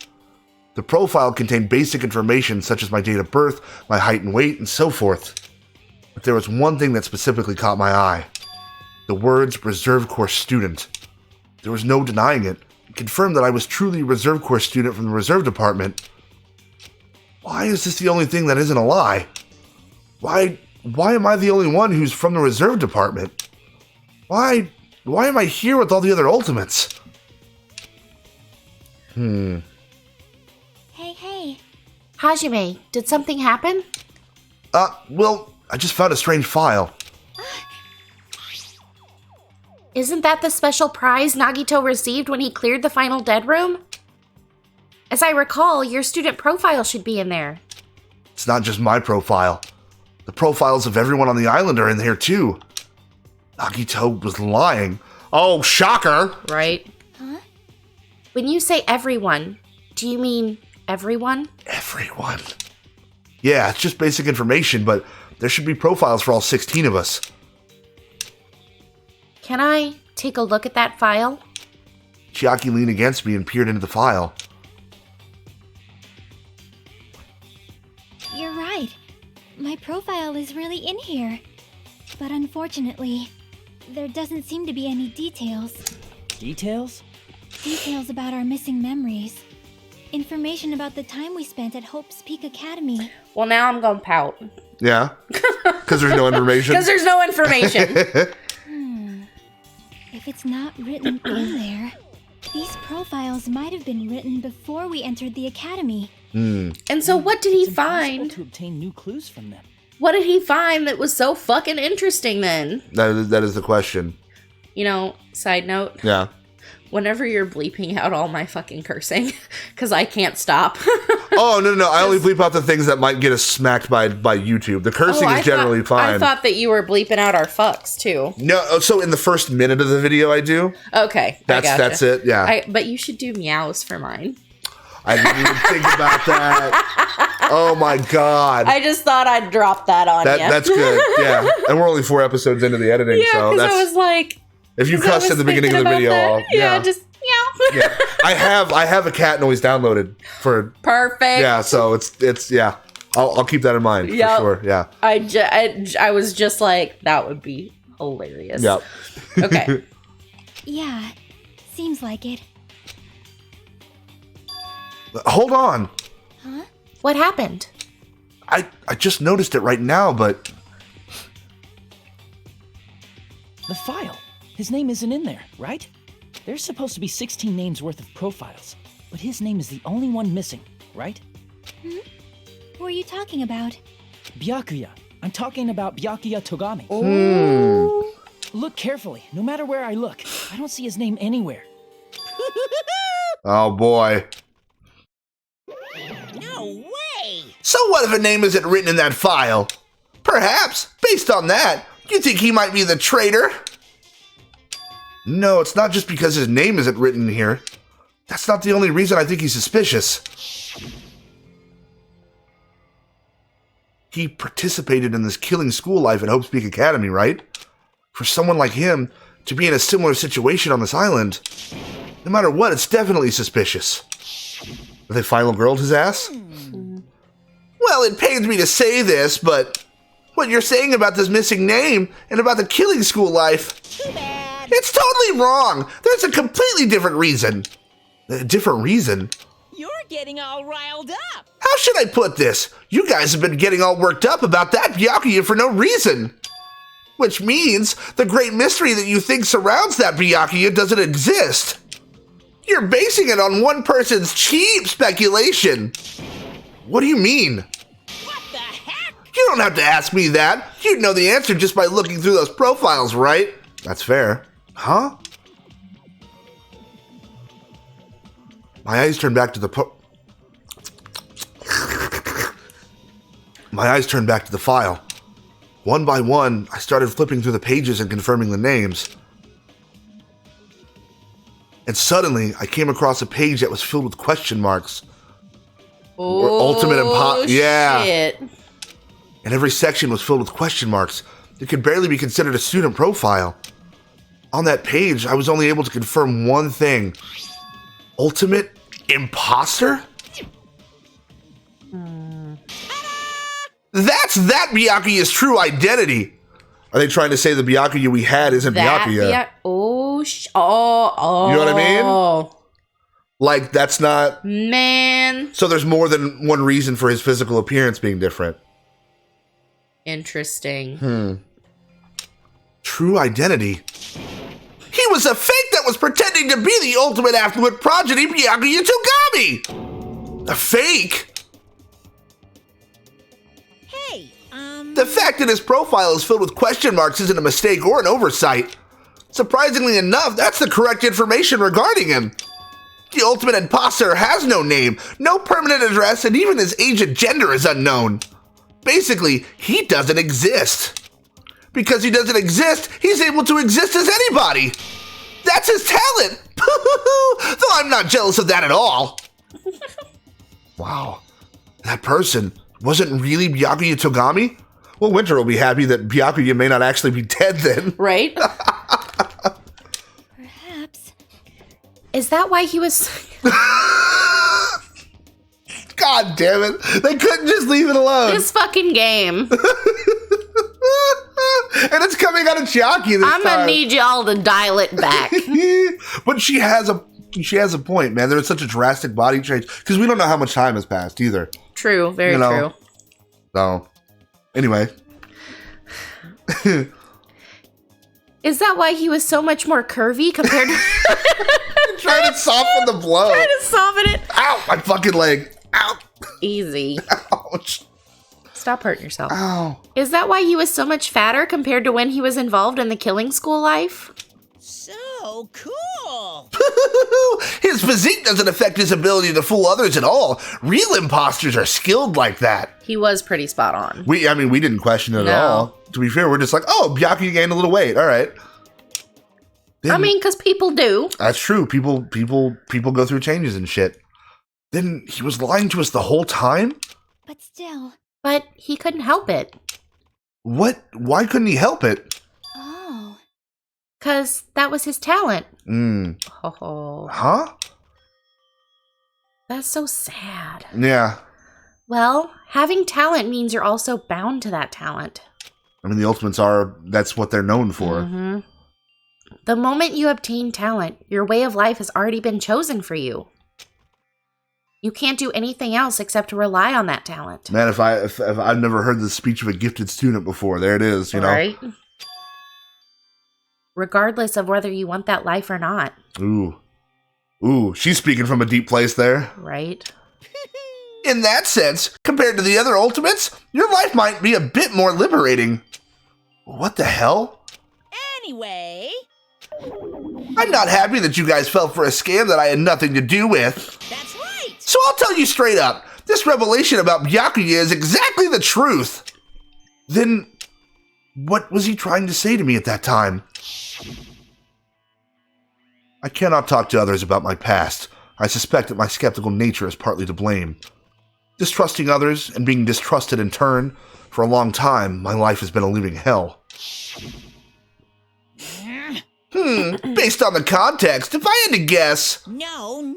The profile contained basic information such as my date of birth, my height and weight, and so forth. But there was one thing that specifically caught my eye. The words Reserve Corps Student. There was no denying it. It confirmed that I was truly a Reserve Corps student from the Reserve Department. Why is this the only thing that isn't a lie? Why am I the only one who's from the Reserve Department? Why am I here with all the other Ultimates? Hey. Hajime, did something happen? Well, I just found a strange file. Isn't that the special prize Nagito received when he cleared the final dead room? As I recall, your student profile should be in there. It's not just my profile. The profiles of everyone on the island are in here too. Nagito was lying. Oh, shocker! Right? Huh? When you say everyone, do you mean everyone? Everyone. Yeah, it's just basic information, but there should be profiles for all 16 of us. Can I take a look at that file? Chiaki leaned against me and peered into the file. You're right. My profile is really in here. But unfortunately, there doesn't seem to be any details. Details? Details about our missing memories. Information about the time we spent at Hope's Peak Academy. Well, now I'm going to pout. Yeah? Because there's no information? Because there's no information. If it's not written in there, these profiles might have been written before we entered the academy. And so what did he It's impossible find? to obtain new clues from them. What did he find that was so fucking interesting then? That is the question. You know, side note, Yeah. whenever you're bleeping out all my fucking cursing, because I can't stop. Oh, no. I only bleep out the things that might get us smacked by YouTube. The cursing is generally fine. I thought that you were bleeping out our fucks too. No, so in the first minute of the video I do. Okay. That's it, yeah. But you should do meows for mine. I didn't even think about that. Oh my god. I just thought I'd drop that on you. That's good, yeah. And we're only 4 episodes into the editing, Yeah, so because that's... I was like... if you 'cause I cuss was at the beginning of the thinking video, about I'll... that. Yeah, just meow. Yeah. I have a cat noise downloaded for... Perfect. Yeah, so it's yeah. I'll keep that in mind, Yep. for sure, yeah. I was just like, that would be hilarious. Yep. Okay. Yeah, seems like it. Hold on. Huh? What happened? I just noticed it right now, but... The file. His name isn't in there, right? There's supposed to be 16 names worth of profiles, but his name is the only one missing, right? Who are you talking about? Byakuya. I'm talking about Byakuya Togami. Look carefully. No matter where I look, I don't see his name anywhere. Oh boy. No way! So what if a name isn't written in that file? Perhaps, based on that, you think he might be the traitor? No, it's not just because his name isn't written here. That's not the only reason I think he's suspicious. He participated in this killing school life at Hope's Peak Academy, right? For someone like him to be in a similar situation on this island, no matter what, it's definitely suspicious. Have they final girled his ass? Well, it pains me to say this, but what you're saying about this missing name and about the killing school life, Too bad. it's totally wrong. There's a completely different reason. A different reason? You're getting all riled up. How should I put this? You guys have been getting all worked up about that Byakuya for no reason. Which means the great mystery that you think surrounds that Byakuya doesn't exist. You're basing it on one person's cheap speculation. What do you mean? What the heck? You don't have to ask me that. You'd know the answer just by looking through those profiles, right? That's fair. Huh? My eyes turned back to the My eyes turned back to the file. One by one, I started flipping through the pages and confirming the names. And suddenly, I came across a page that was filled with question marks. Oh, yeah. shit. And every section was filled with question marks. It could barely be considered a student profile. On that page, I was only able to confirm one thing. Ultimate imposter? That's that Byakuya's true identity. Are they trying to say the Byakuya we had isn't Byakuya? Oh. You know what I mean? Like, that's not... Man. So there's more than one reason for his physical appearance being different. Interesting. True identity. He was a fake that was pretending to be the ultimate affluent progeny Byakuya Togami! A fake? Hey, The fact that his profile is filled with question marks isn't a mistake or an oversight. Surprisingly enough, that's the correct information regarding him. The ultimate imposter has no name, no permanent address, and even his age and gender is unknown. Basically, he doesn't exist. Because he doesn't exist, he's able to exist as anybody. That's his talent. Though I'm not jealous of that at all. Wow. That person wasn't really Byakuya Togami? Well, Winter will be happy that Byakuya may not actually be dead then. Right? Perhaps. Is that why he was... God damn it. They couldn't just leave it alone. This fucking game. And it's coming out of Chiaki this I'm time. gonna need y'all to dial it back. But she has a point, man. There is such a drastic body change. Because we don't know how much time has passed either. True, very true. So, anyway. Is that why he was so much more curvy compared to... Trying to soften the blow. Trying to soften it? Ow, my fucking leg. Ow. Easy. Ouch. Stop hurting yourself. Ow. Is that why he was so much fatter compared to when he was involved in the killing school life? So cool. His physique doesn't affect his ability to fool others at all. Real imposters are skilled like that. He was pretty spot on. We didn't question it at No. all. To be fair, we're just like, oh, Byakuya gained a little weight. All right. I mean, because people do. That's true. People go through changes and shit. Then he was lying to us the whole time? But still. But he couldn't help it. What? Why couldn't he help it? Oh. Because that was his talent. Oh, Huh? That's so sad. Yeah. Well, having talent means you're also bound to that talent. I mean, the Ultimates that's what they're known for. Mm-hmm. The moment you obtain talent, your way of life has already been chosen for you. You can't do anything else except to rely on that talent. Man, if I've never heard the speech of a gifted student before, there it is, you know? Right? Regardless of whether you want that life or not. Ooh, she's speaking from a deep place there. Right? In that sense, compared to the other Ultimates, your life might be a bit more liberating. What the hell? Anyway, I'm not happy that you guys fell for a scam that I had nothing to do with. that's right. So I'll tell you straight up, this revelation about Byakuya is exactly the truth. Then, what was he trying to say to me at that time? I cannot talk to others about my past. I suspect that my skeptical nature is partly to blame. Distrusting others and being distrusted in turn, for a long time, my life has been a living hell. Based on the context, if I had to guess, No.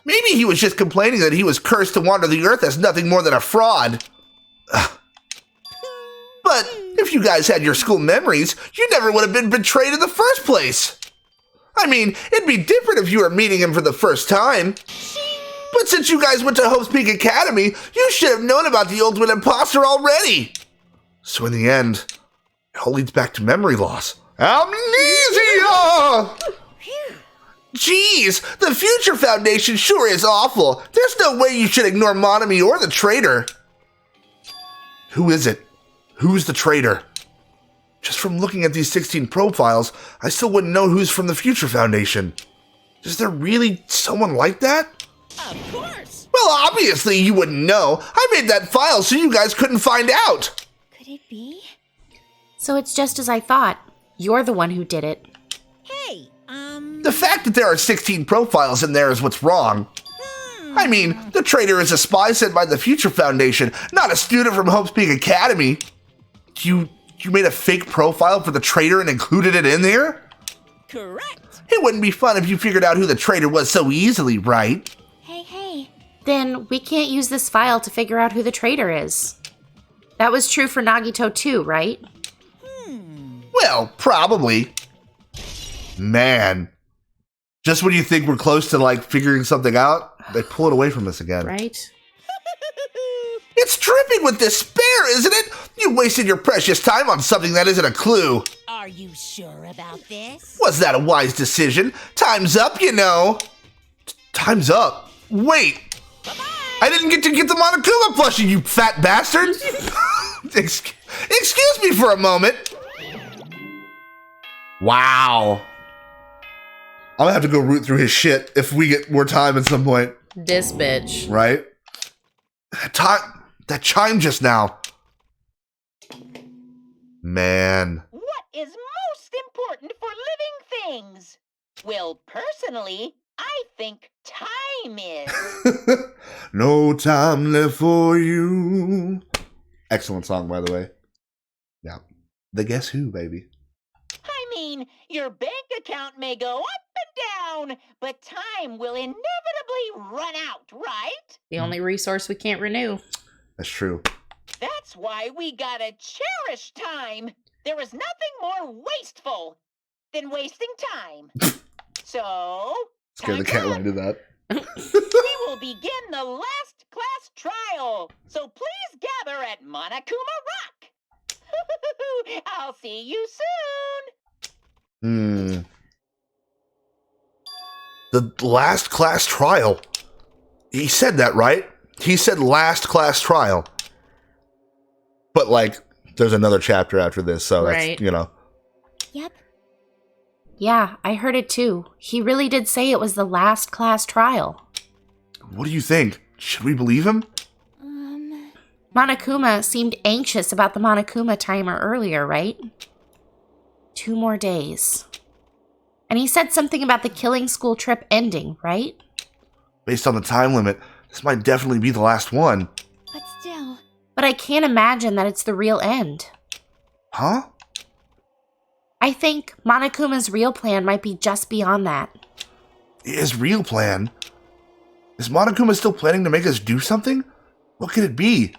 maybe he was just complaining that he was cursed to wander the earth as nothing more than a fraud. But if you guys had your school memories, you never would have been betrayed in the first place. I mean, it'd be different if you were meeting him for the first time. But since you guys went to Hope's Peak Academy, you should have known about the Ultimate Imposter already. So in the end, it all leads back to memory loss. Amnesia! Jeez, the Future Foundation sure is awful. There's no way you should ignore Monami or the traitor. Who is it? Who's the traitor? Just from looking at these 16 profiles, I still wouldn't know who's from the Future Foundation. Is there really someone like that? Of course. Well, obviously you wouldn't know. I made that file so you guys couldn't find out. Could it be? So it's just as I thought. You're the one who did it. Hey, The fact that there are 16 profiles in there is what's wrong. I mean, the traitor is a spy sent by the Future Foundation, not a student from Hope's Peak Academy. You made a fake profile for the traitor and included it in there? correct. It wouldn't be fun if you figured out who the traitor was so easily, right? Hey. Then we can't use this file to figure out who the traitor is. That was true for Nagito too, right? Well, probably. Man. Just when you think we're close to, figuring something out, they pull it away from us again. Right? It's dripping with despair, isn't it? You wasted your precious time on something that isn't a clue. Are you sure about this? Was that a wise decision? Time's up, you know. Time's up? Wait. I didn't get to get the monokuma plushie, you fat bastard. Excuse me for a moment. Wow. I'm gonna have to go root through his shit if we get more time at some point. This bitch. Right? That chime just now. Man. What is most important for living things? Well, personally, I think time is. No time left for you. Excellent song, by the way. Yeah. The Guess Who, baby. I mean, your bank account may go up and down, but time will inevitably run out, right? The only resource we can't renew. That's true. That's why we gotta cherish time. There is nothing more wasteful than wasting time. So, Scared the time's cat up. when I did that. We will begin the last class trial. So please gather at Monokuma Rock. I'll see you soon. The last class trial. He said that, right? He said last class trial. But, like, there's another chapter after this, so that's, Right. you know. Yep. Yeah, I heard it too. He really did say it was the last class trial. What do you think? Should we believe him? Monokuma seemed anxious about the Monokuma timer earlier, right? 2 more days. And he said something about the killing school trip ending, right? Based on the time limit, this might definitely be the last one. But still. But I can't imagine that it's the real end. Huh? I think Monokuma's real plan might be just beyond that. His real plan? Is Monokuma still planning to make us do something? What could it be?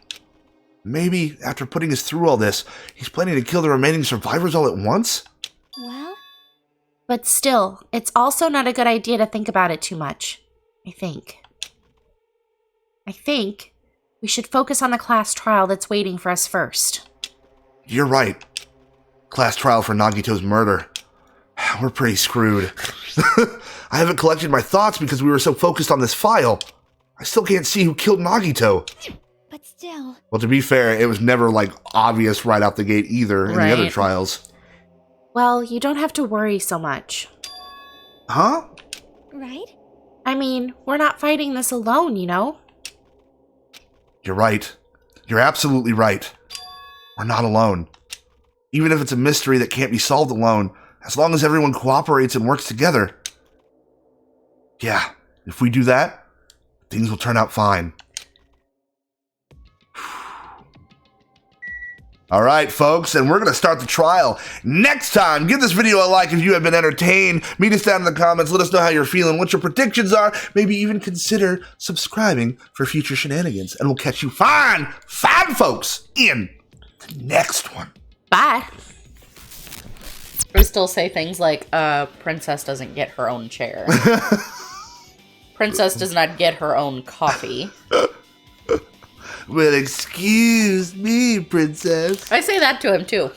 Maybe, after putting us through all this, he's planning to kill the remaining survivors all at once? Well, But still, it's also not a good idea to think about it too much. I think we should focus on the class trial that's waiting for us first. You're right. Class trial for Nagito's murder. We're pretty screwed. I haven't collected my thoughts because we were so focused on this file. I still can't see who killed Nagito. but still. Well, to be fair, it was never, like, obvious right out the gate either in the other Right. trials. Well, you don't have to worry so much. Huh? Right? I mean, we're not fighting this alone, you know? You're right. You're absolutely right. We're not alone. Even if it's a mystery that can't be solved alone, as long as everyone cooperates and works together. Yeah, if we do that, things will turn out fine. All right, folks, and we're going to start the trial next time. Give this video a like if you have been entertained. Meet us down in the comments. Let us know how you're feeling, what your predictions are. Maybe even consider subscribing for future shenanigans. And we'll catch you fine folks, in the next one. Bye. We still say things like, Princess doesn't get her own chair. Princess does not get her own coffee. Well, excuse me, princess. I say that to him, too.